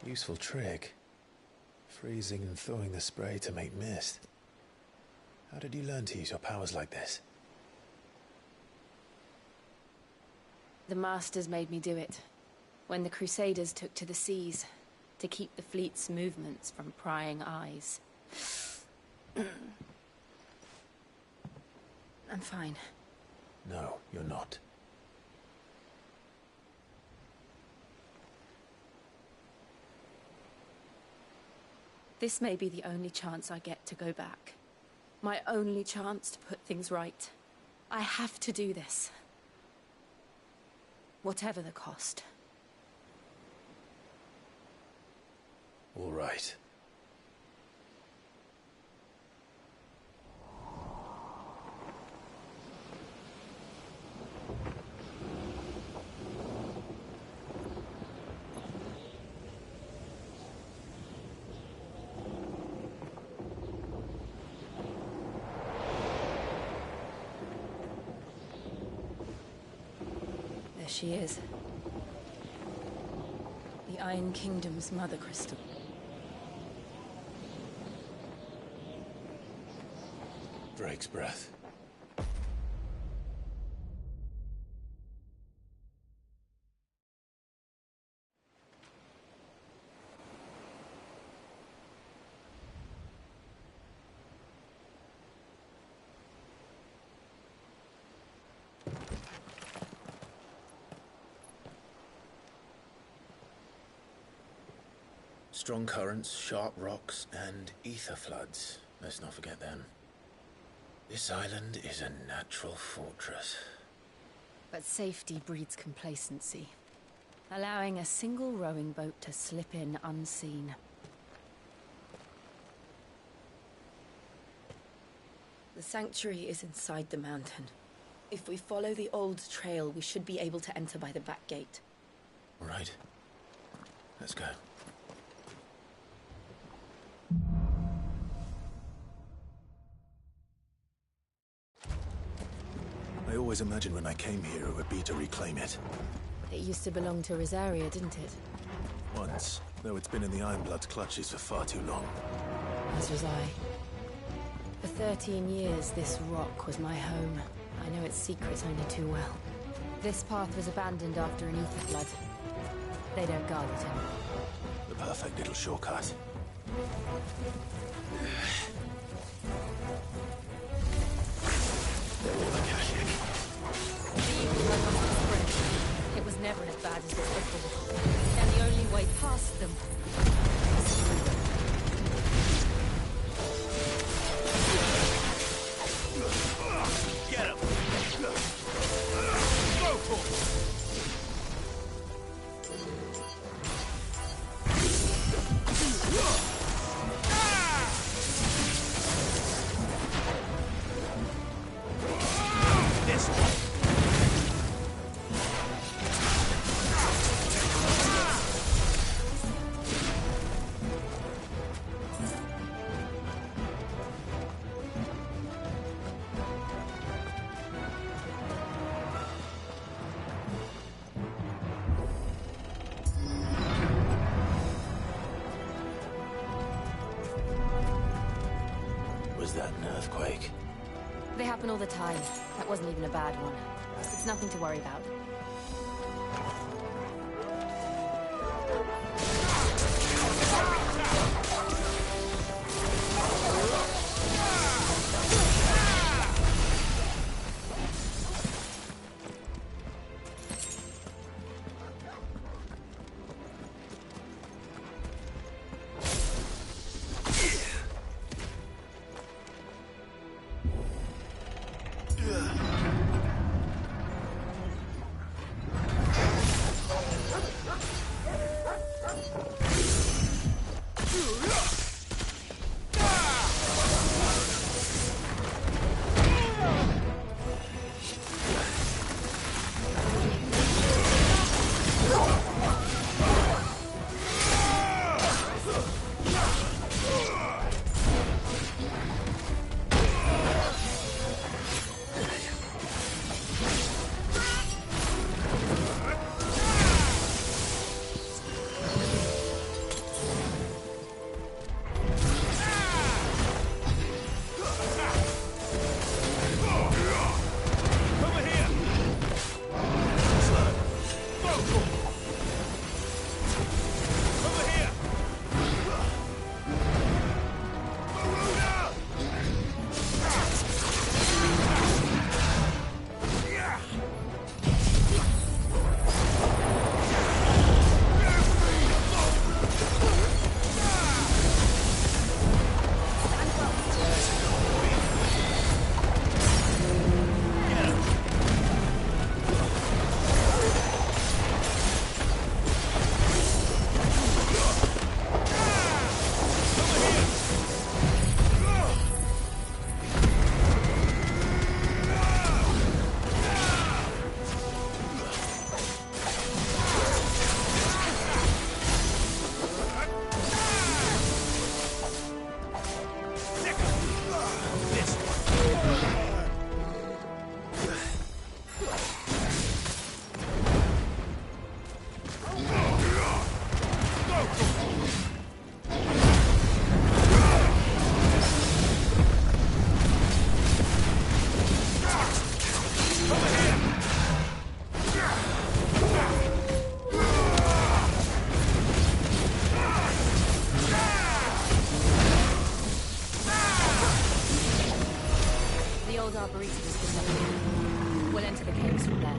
Useful trick. Freezing and thawing the spray to make mist. How did you learn to use your powers like this? The Masters made me do it. When the Crusaders took to the seas, to keep the fleet's movements from prying eyes. I'm fine. No, you're not. This may be the only chance I get to go back. My only chance to put things right. I have to do this. Whatever the cost. All right. She is. The Iron Kingdom's Mother Crystal. Drake's breath. Strong currents, sharp rocks, and ether floods. Let's not forget them. This island is a natural fortress. But safety breeds complacency, allowing a single rowing boat to slip in unseen. The sanctuary is inside the mountain. If we follow the old trail, we should be able to enter by the back gate. All right. Let's go. I always imagined when I came here it would be to reclaim it. It used to belong to Rosaria, didn't it? Once, though it's been in the Ironblood's clutches for far too long. As was I. For 13 years, this rock was my home. I know its secrets only too well. This path was abandoned after an ether flood. They don't guard it anymore. The perfect little shortcut. They're all the Kashik. The evil must have spread. It was never as bad as it before. And the only way past them is through them. Get him! Go for it! Was that an earthquake? They happen all the time. That wasn't even a bad one. It's nothing to worry about. We'll enter the caves from there.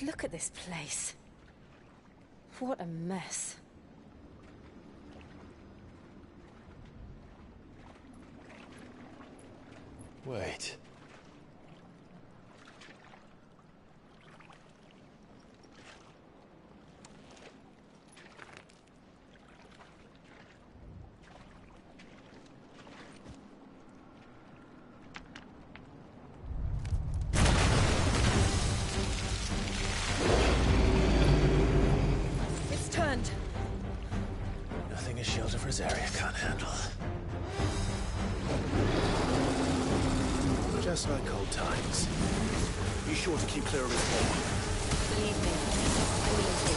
Look at this place. What a mess. Wait. It's turned. Nothing a shield of Rosaria can't handle. Just like old times. Be sure to keep clear of his wall. Believe me, I will do.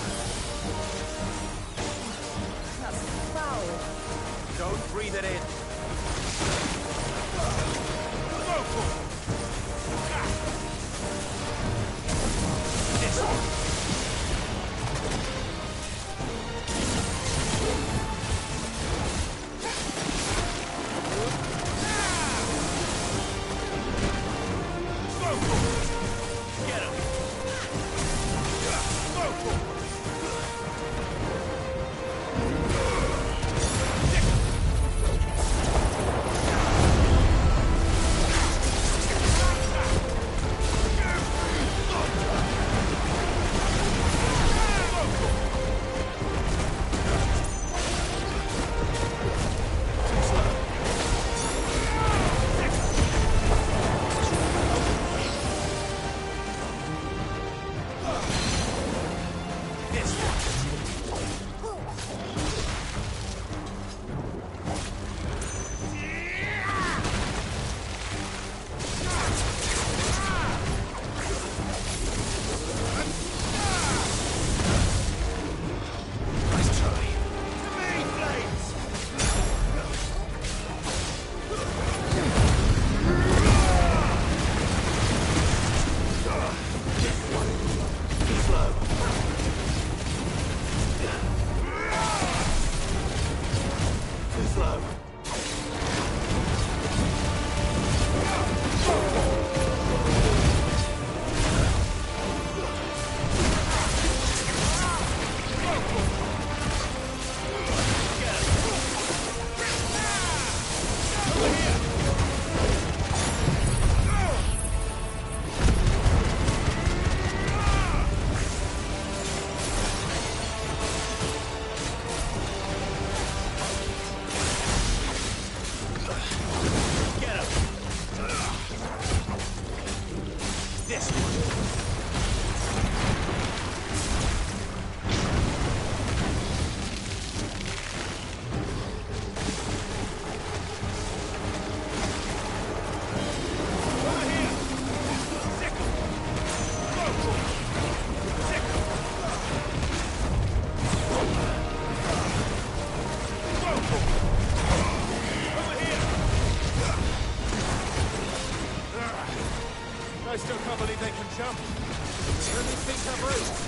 That's foul. Don't breathe it in. I still can't believe they can jump. Don't these things have roots?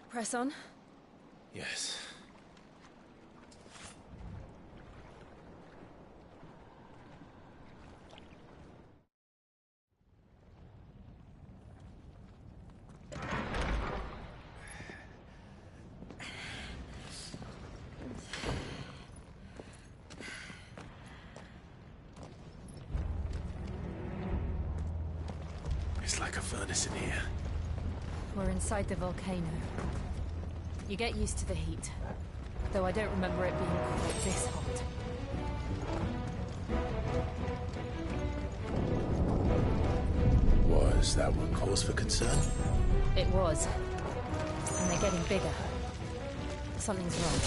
Press on. Yes. It's like a furnace in here. We're inside the volcano. You get used to the heat, though I don't remember it being quite this hot. Was that one cause for concern? It was. And they're getting bigger. Something's wrong.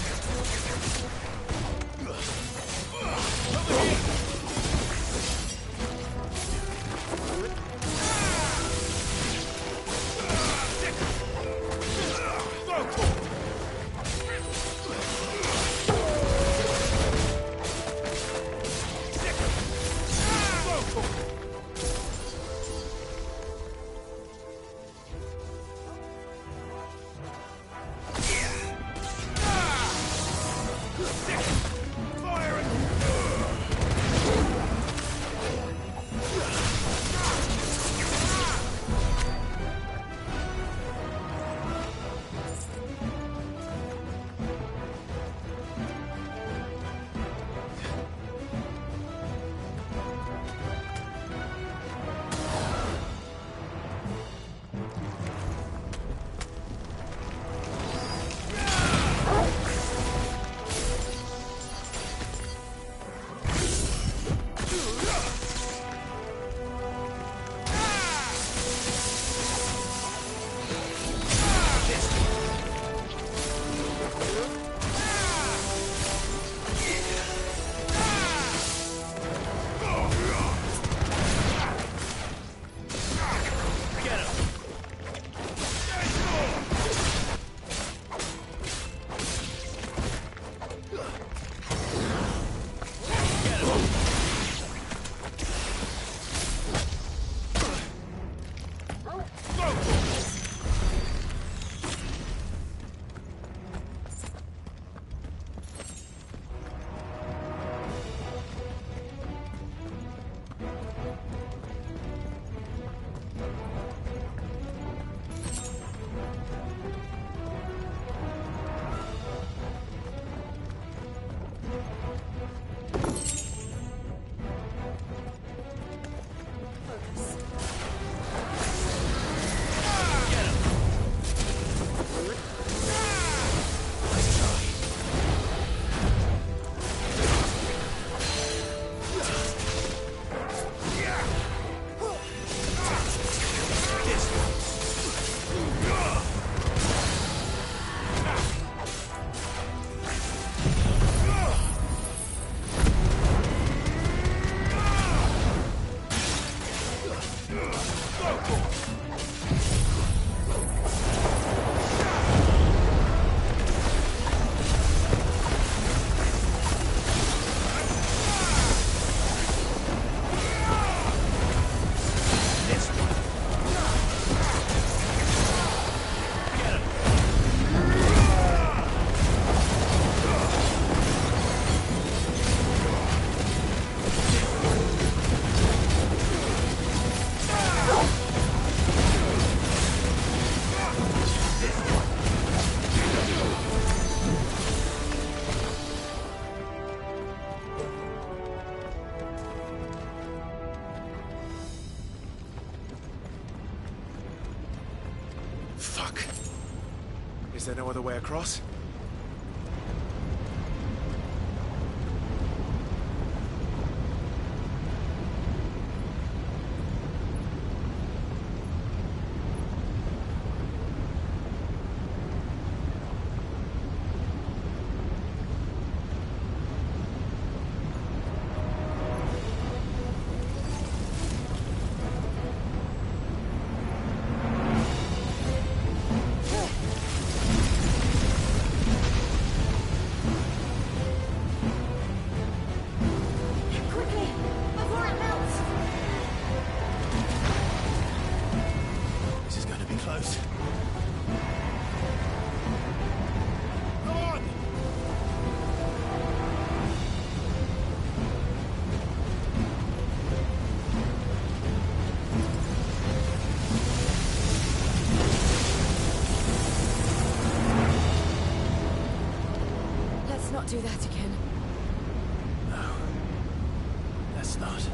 Over here! Is there no other way across? Do that again. No. Let's not.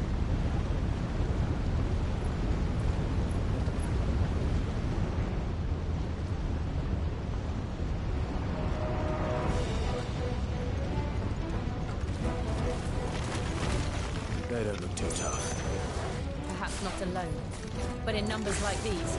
too tough. Perhaps not alone, but in numbers like these.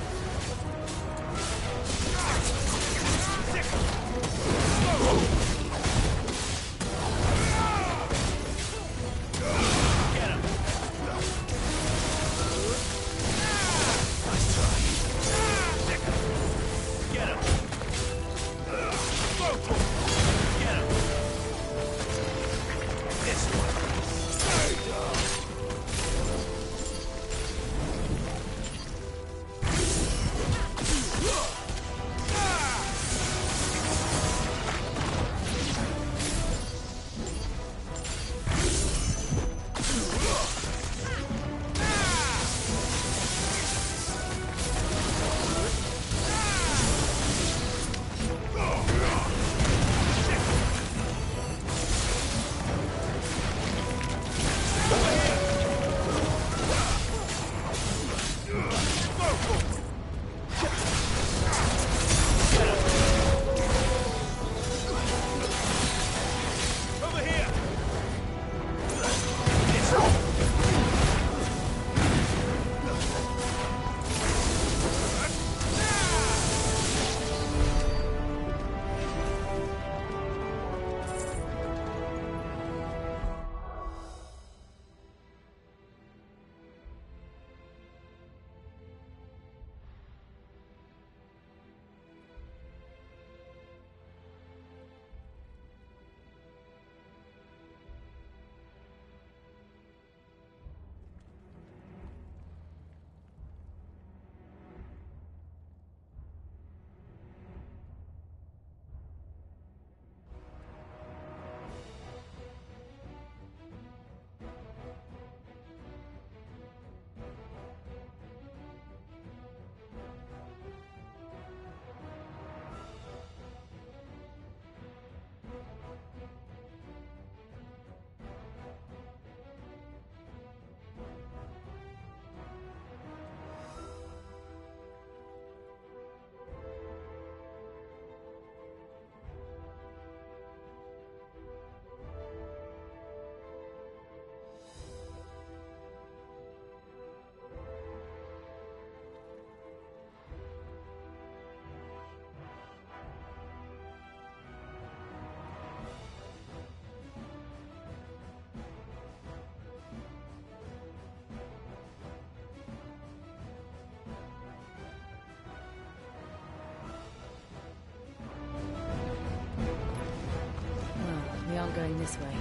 We aren't going this way.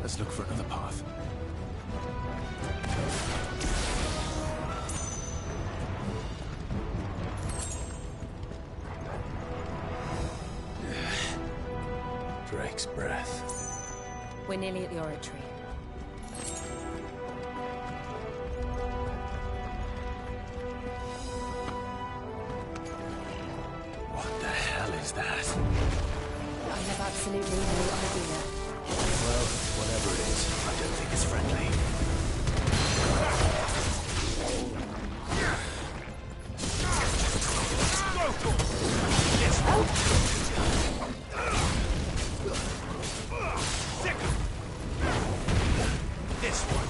Let's look for another path. Drake's breath. We're nearly at the oratory. What the hell is that? I have absolutely no idea. Well, whatever it is, I don't think it's friendly. This one.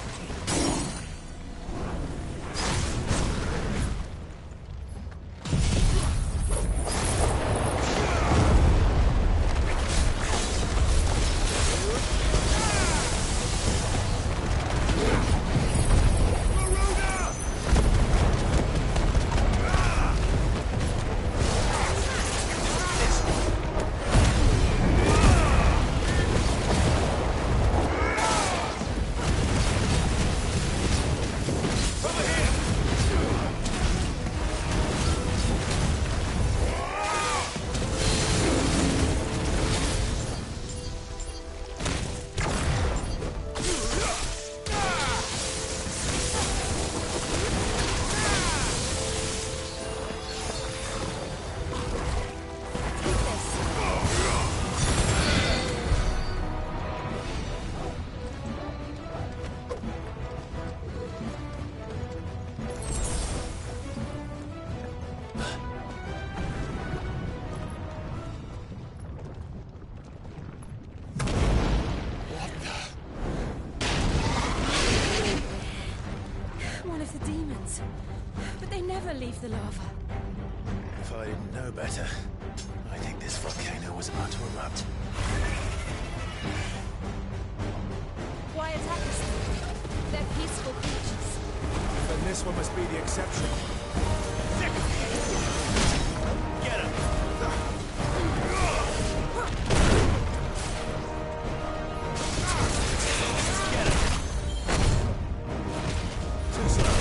This one. lava. If I didn't know better, I think this volcano was about to erupt. Why attack us? They're peaceful creatures. Then this one must be the exception. Get him! Too slow.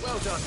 Well done.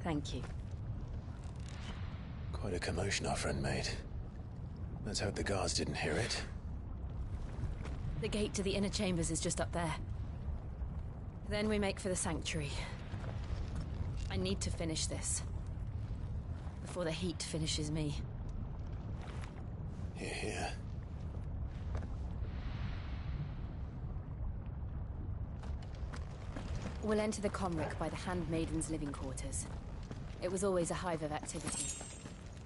Thank you. Quite a commotion our friend made. Let's hope the guards didn't hear it. The gate to the inner chambers is just up there. Then we make for the sanctuary. I need to finish this. Before the heat finishes me. Hear, hear. We'll enter the Comric by the Handmaiden's living quarters. It was always a hive of activity.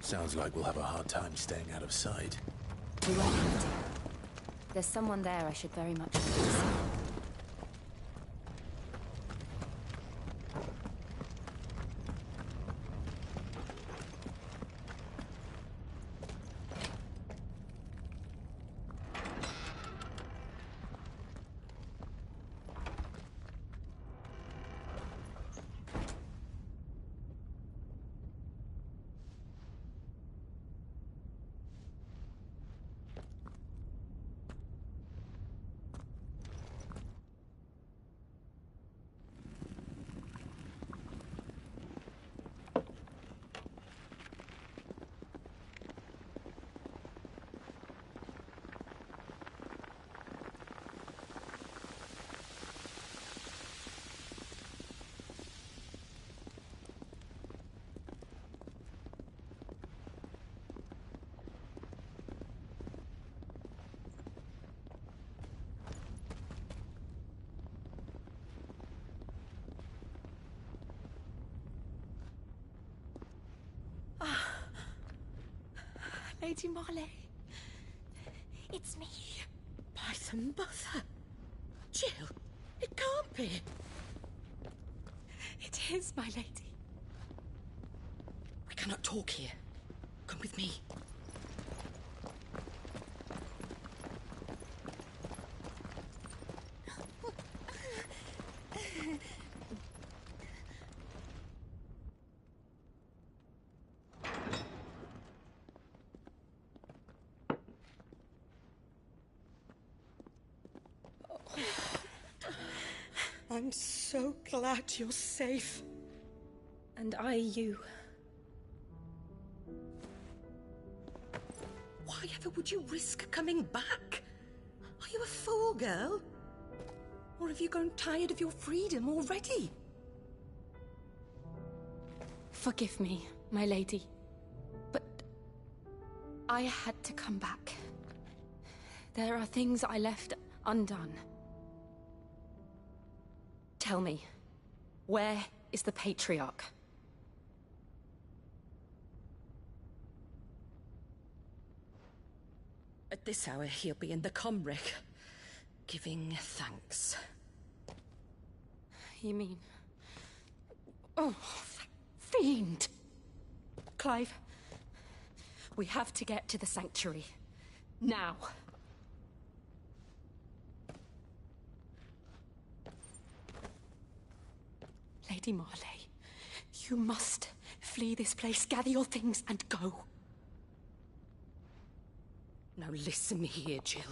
Sounds like we'll have a hard time staying out of sight. We won't have to. There's someone there I should very much like to see. Lady Marley. It's me. Python Mother. Jill, it can't be. It is, my lady. We cannot talk here. Come with me. I'm so glad you're safe. And I you. Why ever would you risk coming back? Are you a fool, girl? Or have you grown tired of your freedom already? Forgive me, my lady. But I had to come back. There are things I left undone. Tell me, where is the Patriarch? At this hour, he'll be in the Comric, giving thanks. You mean... Oh, fiend! Clive, we have to get to the sanctuary. Now. Lady Marley, you must flee this place, gather your things, and go. Now listen here, Jill.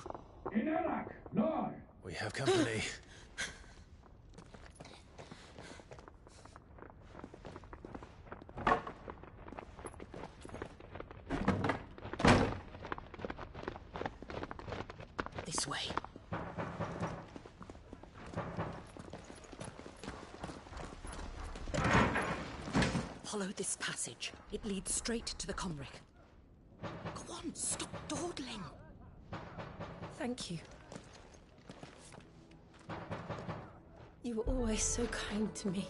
We have company. This way. Follow this passage. It leads straight to the Comric. Go on, stop dawdling. Thank you. You were always so kind to me.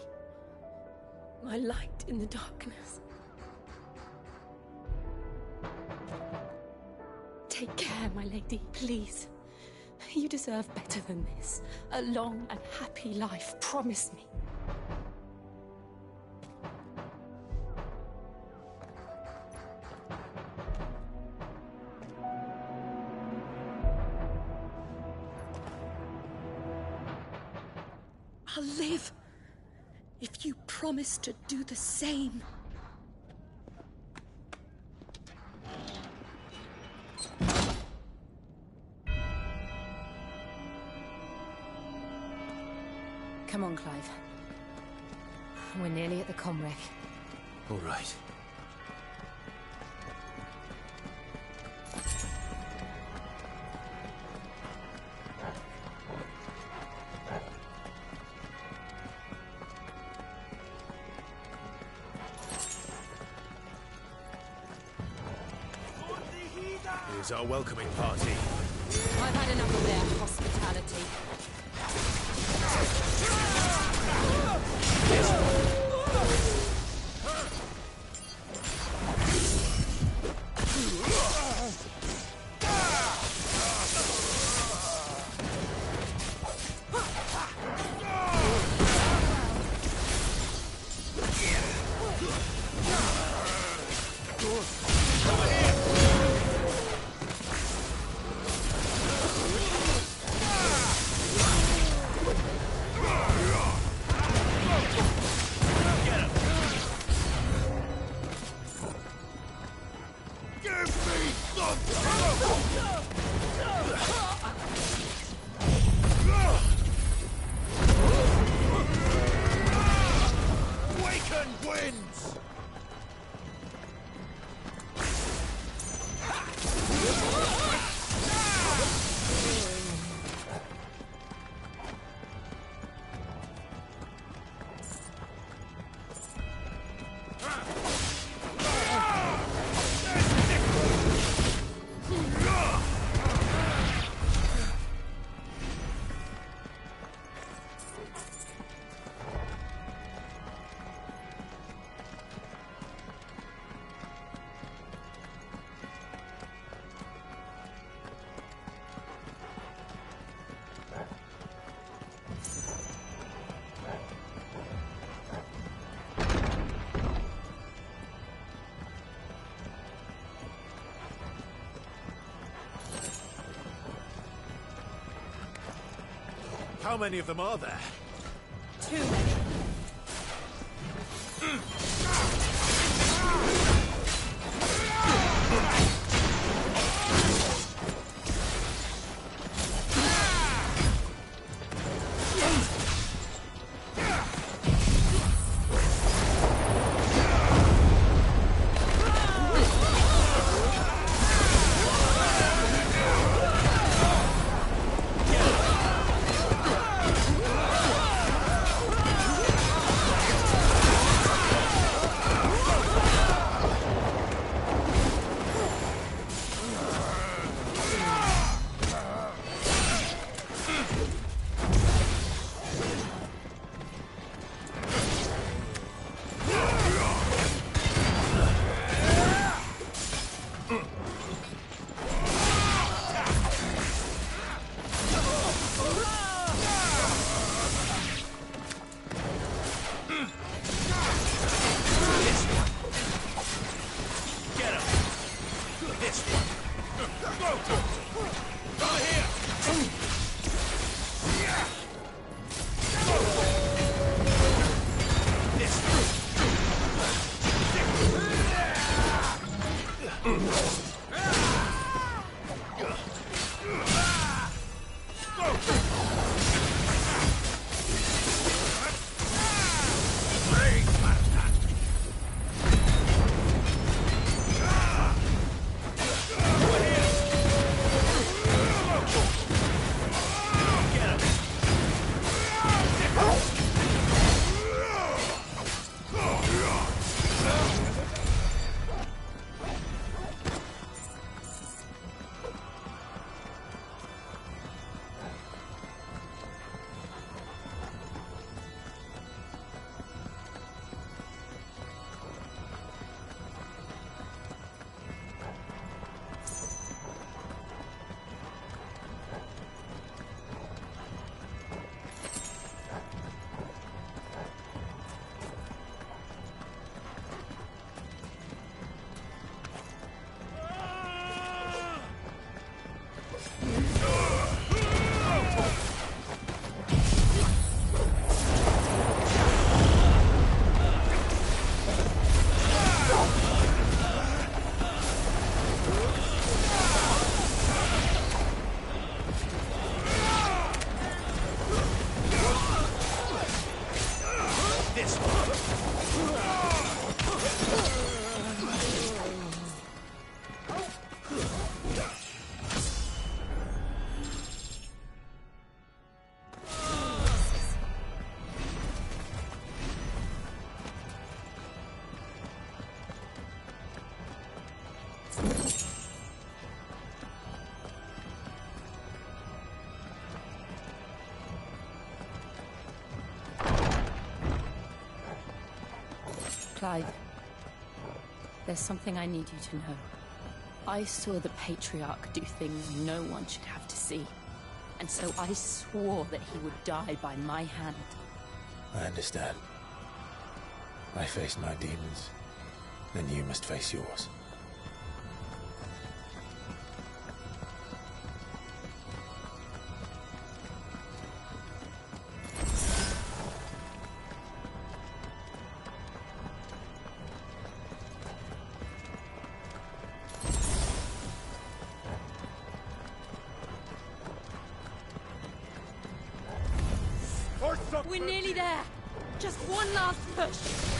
My light in the darkness. Take care, my lady, please. You deserve better than this. A long and happy life, promise me. I'll live if you promise to do the same. Come on, Clive. We're nearly at the Comric. All right. Here's our welcoming party. I've had enough of their hospitality. How many of them are there? Too many. Clive, there's something I need you to know. I saw the Patriarch do things no one should have to see. And so I swore that he would die by my hand. I understand. I faced my demons, then you must face yours. We're nearly there. Just one last push.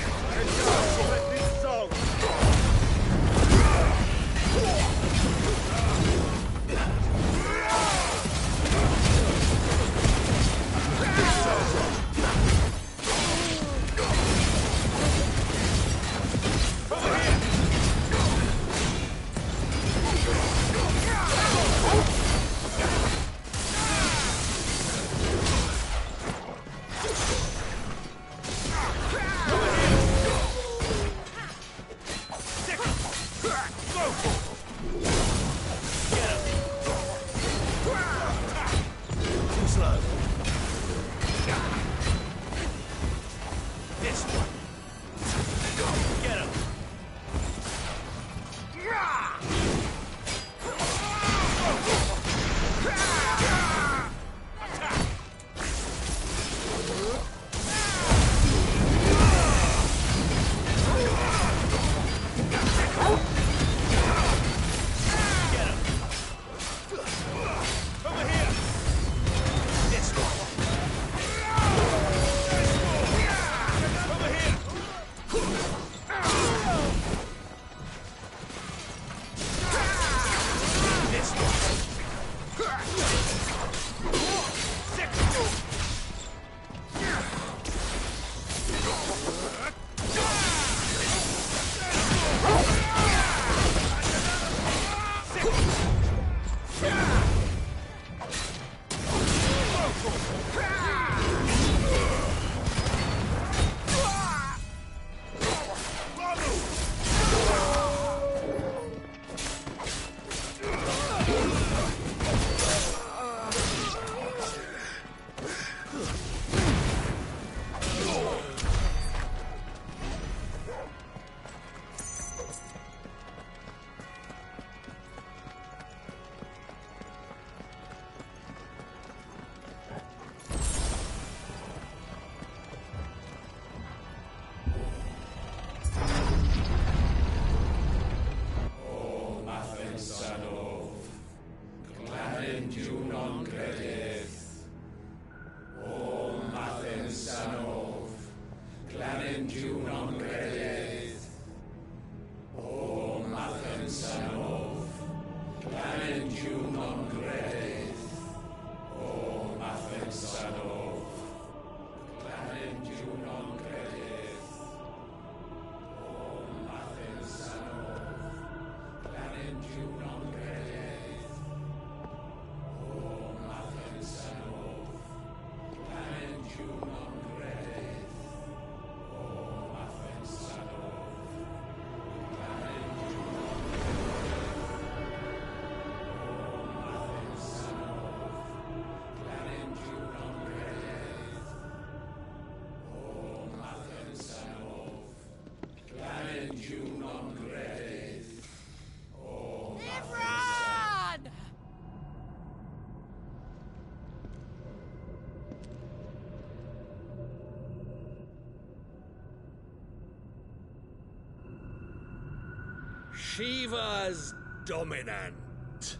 Shiva's dominant.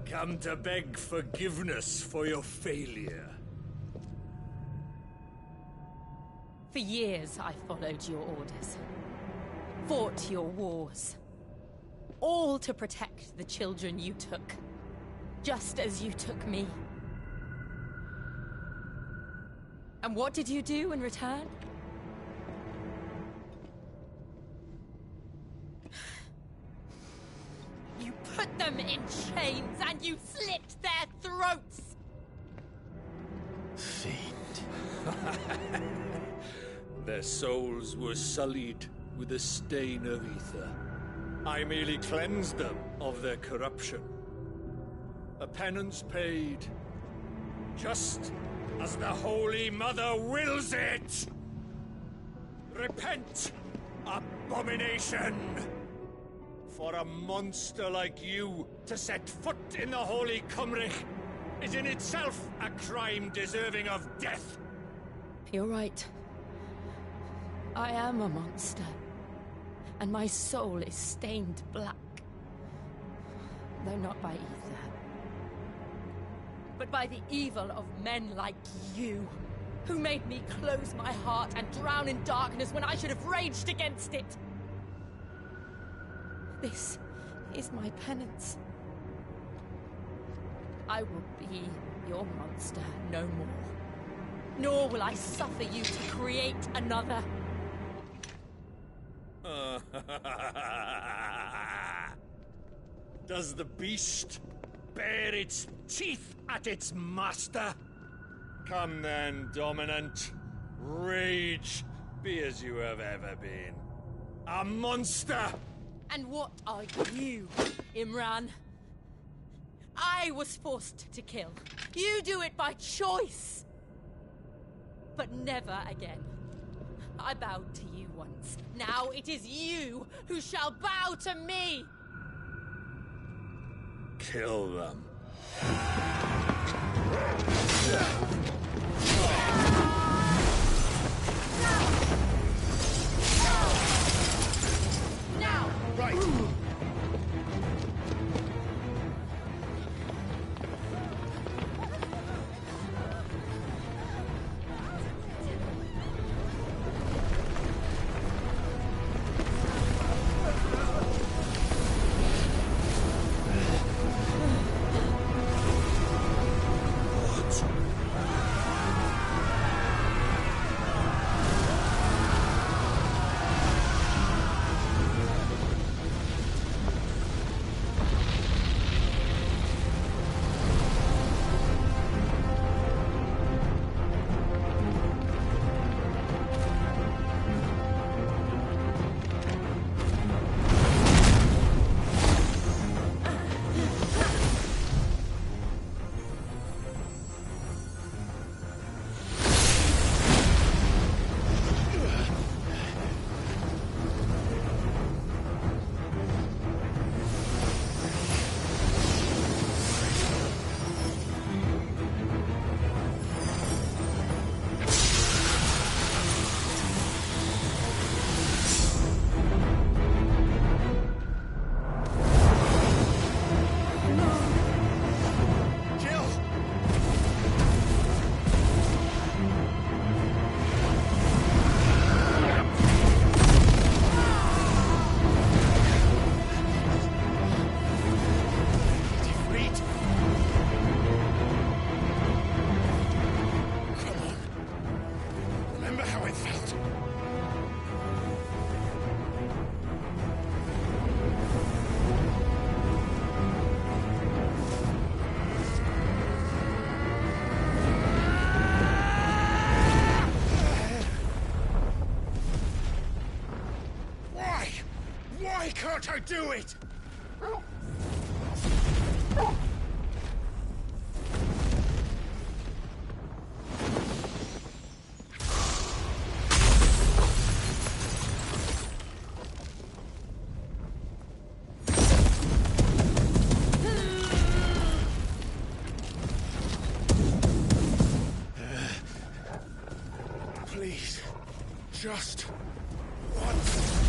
Come to beg forgiveness for your failure. For years, I followed your orders. Fought your wars. All to protect the children you took. Just as you took me. And what did you do in return? You put them in chains and you slit their throats! Fiend. Their souls were sullied with the stain of ether. I merely cleansed them of their corruption. A penance paid, just as the Holy Mother wills it! Repent, abomination! For a monster like you to set foot in the Holy Cymric is in itself a crime deserving of death. You're right. I am a monster. And my soul is stained black. Though not by ether. But by the evil of men like you, who made me close my heart and drown in darkness when I should have raged against it. This is my penance. I will be your monster no more. Nor will I suffer you to create another. Does the beast bare its teeth at its master? Come then, Dominant. Rage, be as you have ever been. A monster! And what are you, Imran? I was forced to kill. You do it by choice. But never again. I bowed to you once. Now it is you who shall bow to me! Kill them. Now! Right! Why can't I do it? Please, just once.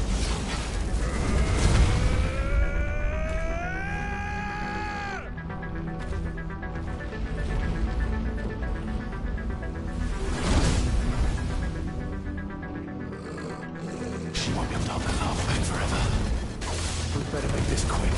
She won't be able to hold that laugh back forever. We better make this quick.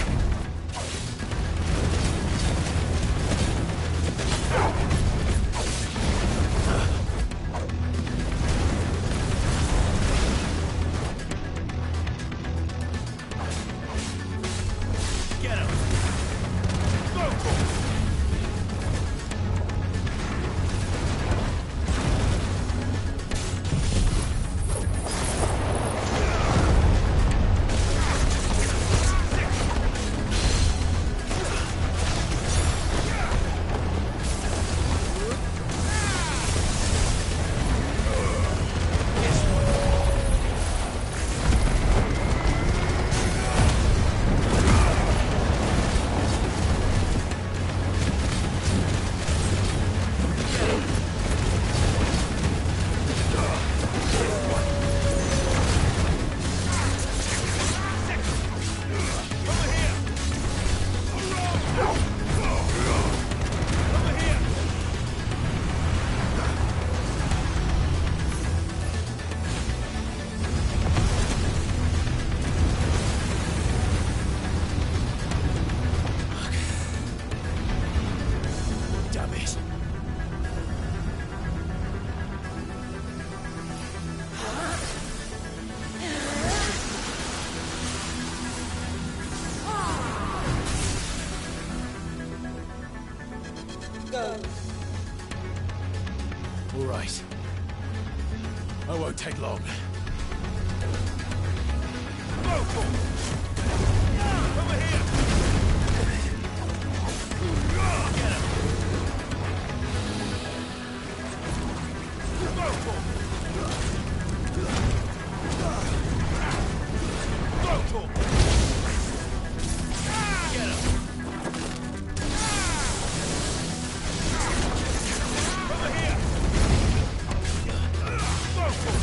take long. Over here! Get him! Go for it! Go for it! Get him! Over here! Go for it!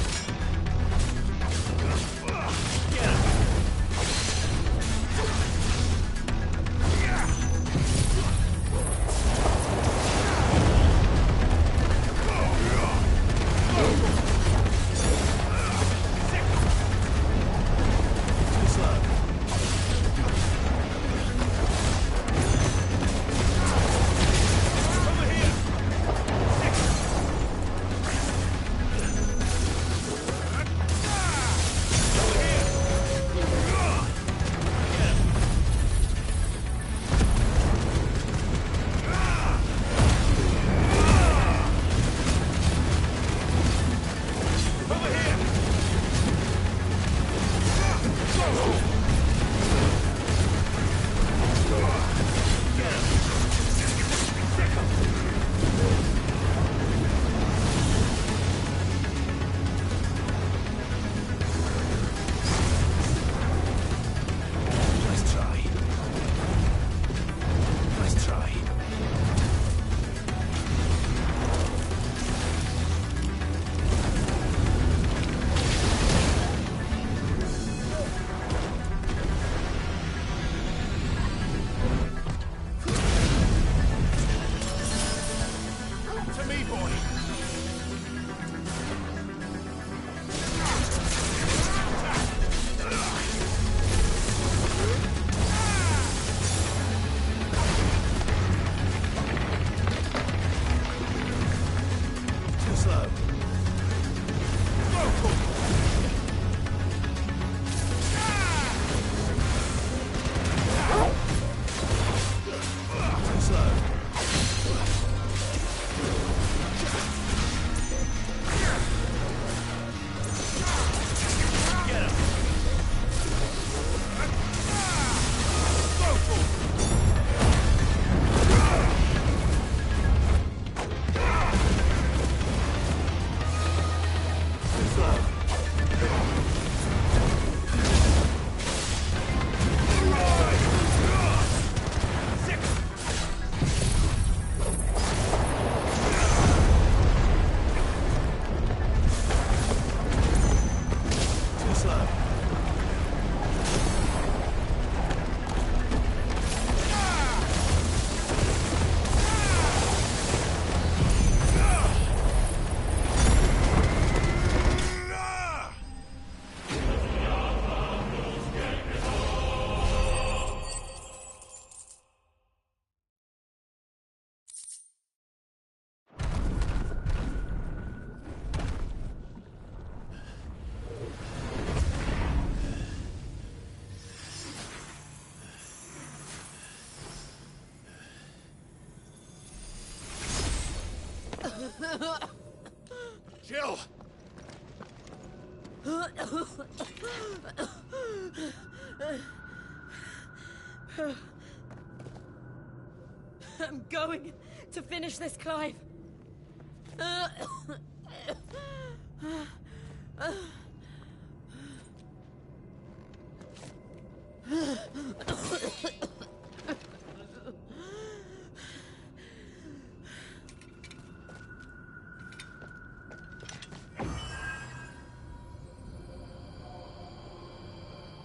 Get him! Jill! I'm going to finish this, Clive.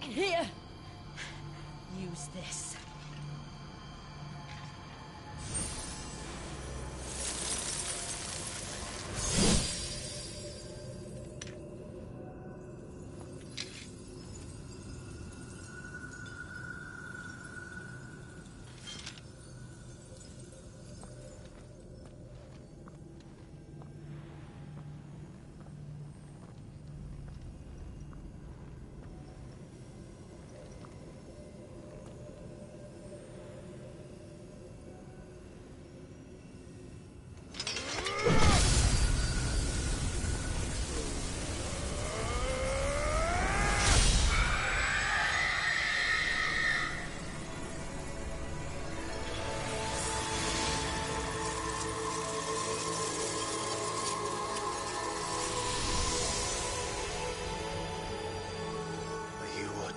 Here. Use this.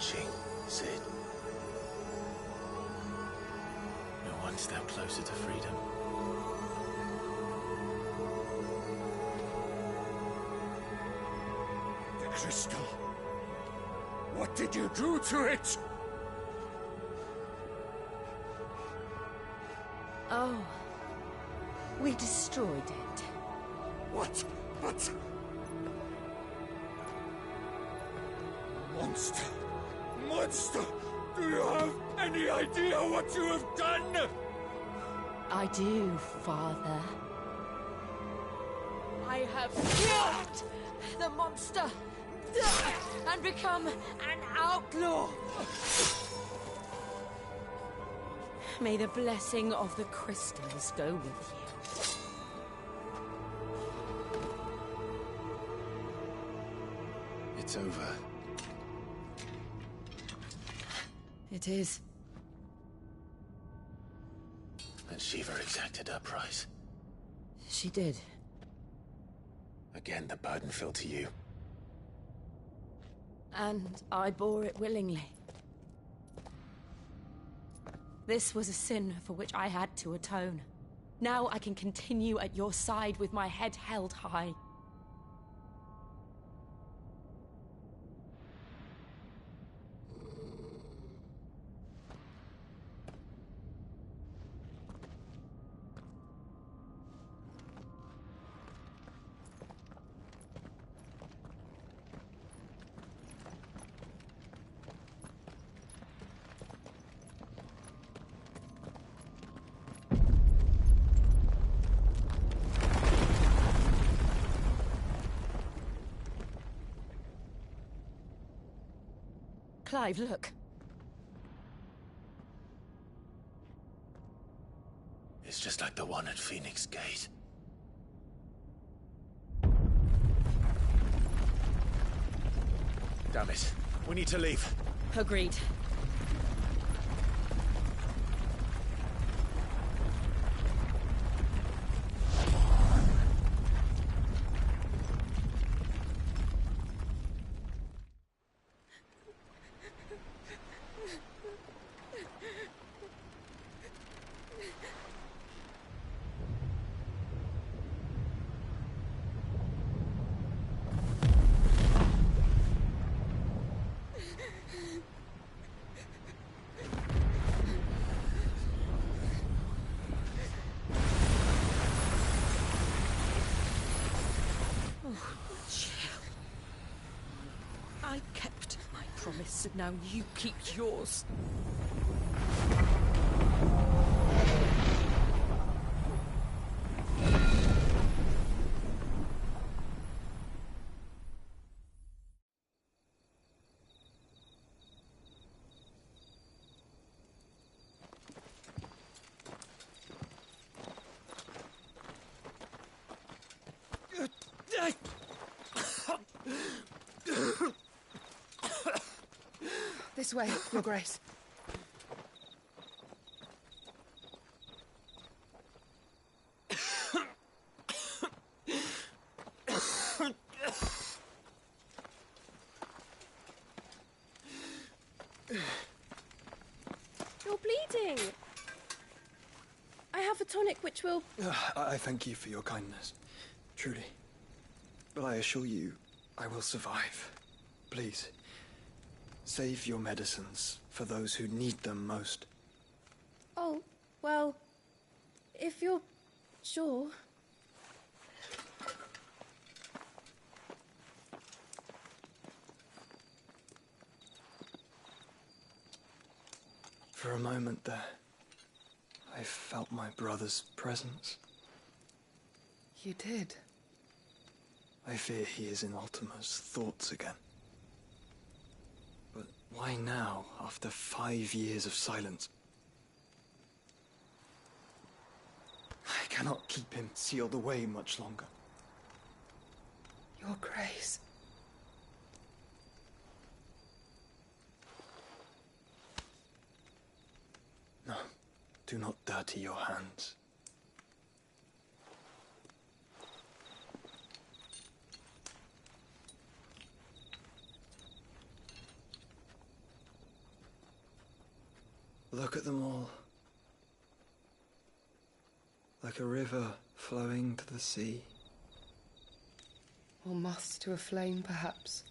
watching, Sid. You're one step closer to freedom. The crystal. What did you do to it? Oh. We destroyed it. What? But... Monster! Monster! Do you have any idea what you have done? I do, Father. I have killed the monster and become an outlaw. May the blessing of the crystals go with you. It's over. It is. And Shiva exacted her price. She did. Again, the burden fell to you. And I bore it willingly. This was a sin for which I had to atone. Now I can continue at your side with my head held high. Clive, look. It's just like the one at Phoenix Gate. Damn it. We need to leave. Agreed. I kept my promise, and now you keep yours. This way, Your Grace. You're bleeding. I have a tonic which will... I thank you for your kindness, truly. But I assure you, I will survive. Please, save your medicines for those who need them most. Oh, well, if you're sure... For a moment there, I felt my brother's presence. You did? I fear he is in Ultima's thoughts again. But why now, after 5 years of silence? I cannot keep him sealed away much longer. Your Grace. No, do not dirty your hands. Look at them all. Like a river flowing to the sea. Or moths to a flame, perhaps.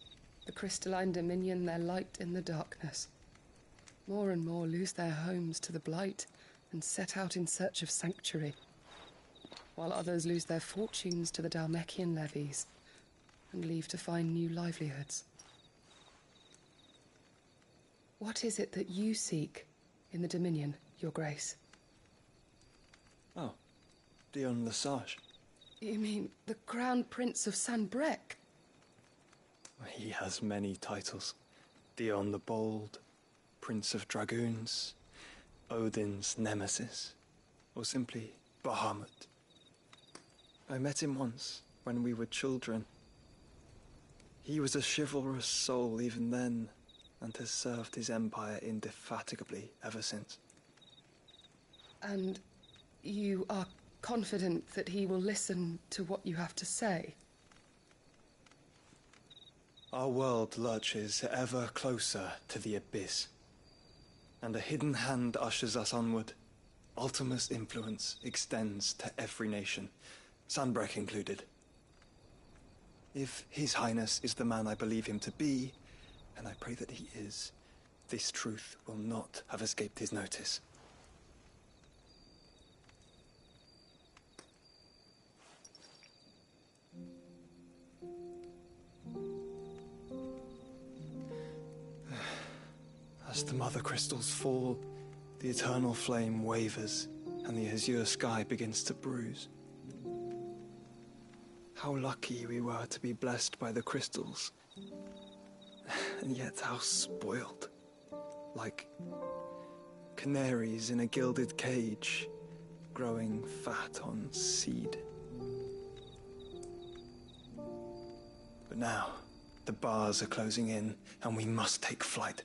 The crystalline dominion, their light in the darkness. More and more lose their homes to the blight and set out in search of sanctuary, while others lose their fortunes to the Dhalmekian levies and leave to find new livelihoods. What is it that you seek in the Dominion, Your Grace? Oh, Dion Lesage. You mean the Crown Prince of Sanbreque? He has many titles. Dion the Bold, Prince of Dragoons, Odin's Nemesis, or simply Bahamut. I met him once, when we were children. He was a chivalrous soul even then, and has served his empire indefatigably ever since. And you are confident that he will listen to what you have to say? Our world lurches ever closer to the abyss, and a hidden hand ushers us onward. Ultima's influence extends to every nation, Sanbreque included. If His Highness is the man I believe him to be, and I pray that he is, this truth will not have escaped his notice. As the mother crystals fall, the eternal flame wavers, and the azure sky begins to bruise. How lucky we were to be blessed by the crystals, and yet how spoiled. Like canaries in a gilded cage, growing fat on seed. But now, the bars are closing in, and we must take flight.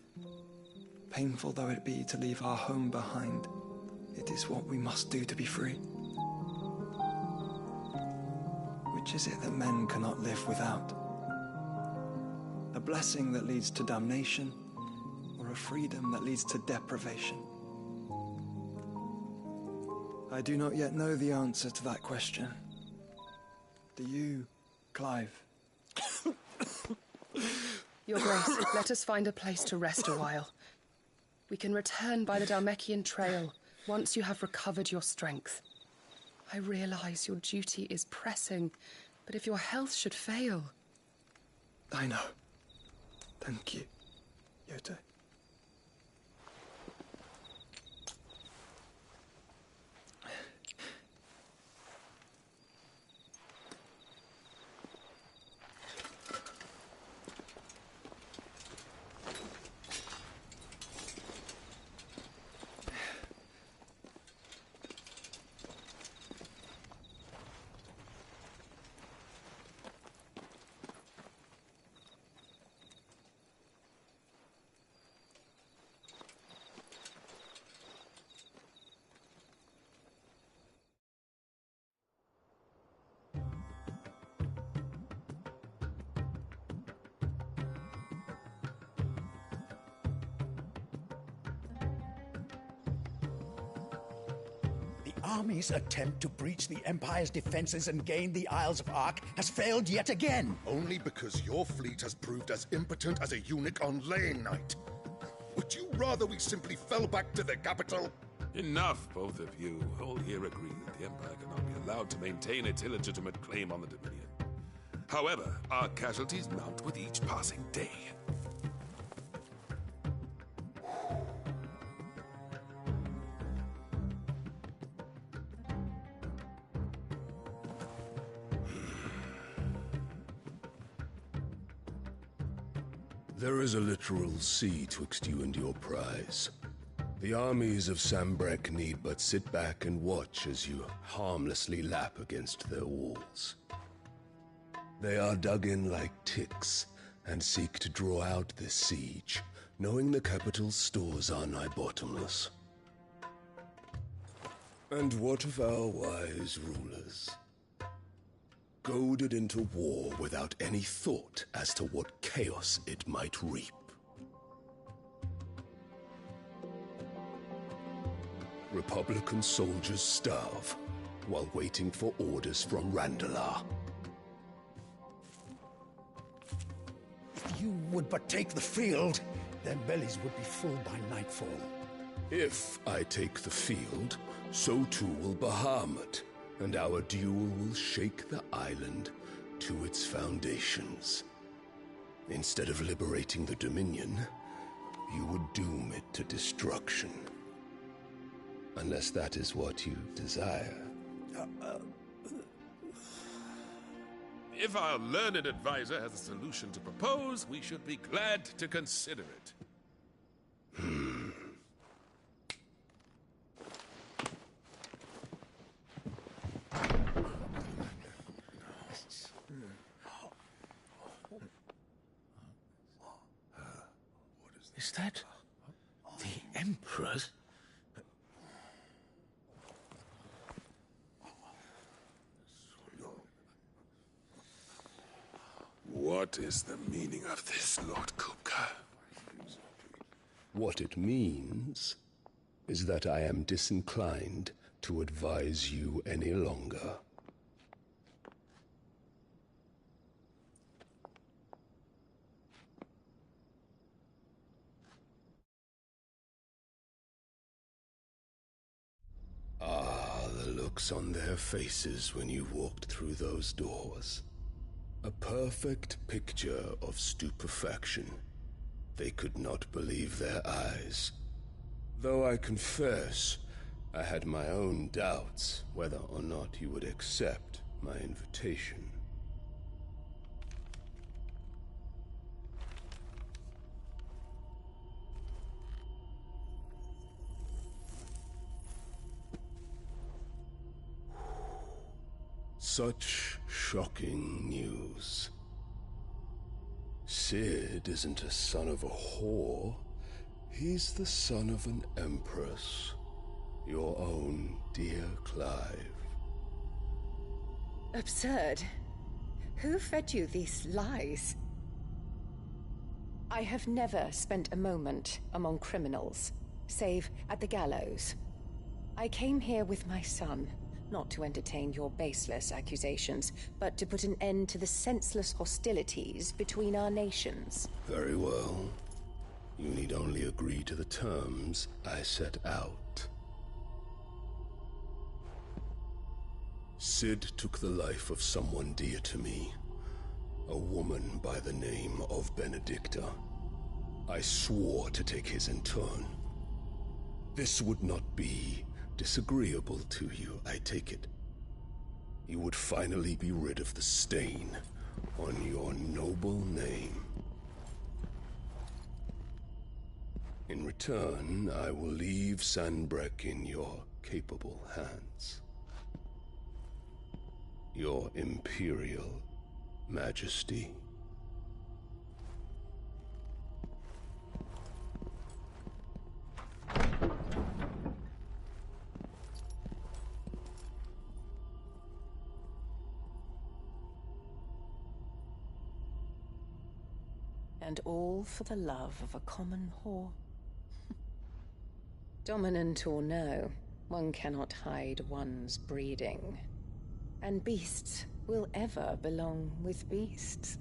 Painful though it be to leave our home behind, it is what we must do to be free. Which is it that men cannot live without? A blessing that leads to damnation, or a freedom that leads to deprivation? I do not yet know the answer to that question. Do you, Clive? Your Grace, let us find a place to rest a while. We can return by the Dhalmekian trail once you have recovered your strength. I realize your duty is pressing, but if your health should fail... I know. Thank you, Yote. Army's attempt to breach the Empire's defenses and gain the Isles of Ark has failed yet again. Only because your fleet has proved as impotent as a eunuch on laying night. Would you rather we simply fell back to the capital? Enough, both of you. All here agree that the Empire cannot be allowed to maintain its illegitimate claim on the Dominion. However, our casualties mount with each passing day. There is a literal sea twixt you and your prize. The armies of Sanbreque need but sit back and watch as you harmlessly lap against their walls. They are dug in like ticks and seek to draw out this siege, knowing the capital's stores are nigh bottomless. And what of our wise rulers? Goaded into war without any thought as to what chaos it might reap. Republican soldiers starve while waiting for orders from Randalar. If you would but take the field, their bellies would be full by nightfall. If I take the field, so too will Bahamut, and our duel will shake the island to its foundations. Instead of liberating the Dominion, you would doom it to destruction. Unless that is what you desire. If our learned advisor has a solution to propose, we should be glad to consider it. Is that the Emperor's? What is the meaning of this, Lord Kupka? What it means is that I am disinclined to advise you any longer. Ah, the looks on their faces when you walked through those doors. A perfect picture of stupefaction. They could not believe their eyes. Though I confess, I had my own doubts whether or not you would accept my invitation. Such shocking news. Sid isn't a son of a whore. He's the son of an empress. Your own dear Clive. Absurd. Who fed you these lies? I have never spent a moment among criminals, save at the gallows. I came here with my son, not to entertain your baseless accusations, but to put an end to the senseless hostilities between our nations. Very well. You need only agree to the terms I set out. Sid took the life of someone dear to me, a woman by the name of Benedicta. I swore to take his in turn. This would not be disagreeable to you, I take it. You would finally be rid of the stain on your noble name. In return, I will leave Sanbreque in your capable hands. Your Imperial Majesty. And all for the love of a common whore. Dominant or no, one cannot hide one's breeding. And beasts will ever belong with beasts.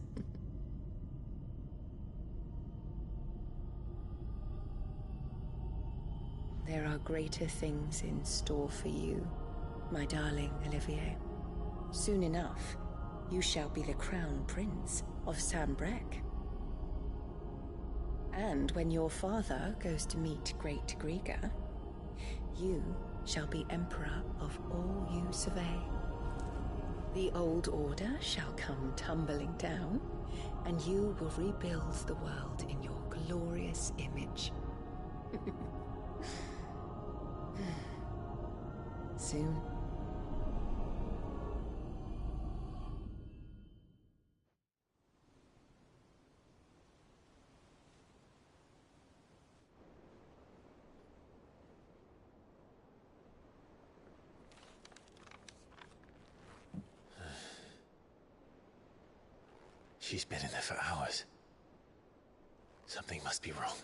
There are greater things in store for you, my darling Olivier. Soon enough, you shall be the crown prince of Sanbreque. And when your father goes to meet Great Griga, you shall be emperor of all you survey. The old order shall come tumbling down, and you will rebuild the world in your glorious image. Soon. She's been in there for hours. Something must be wrong.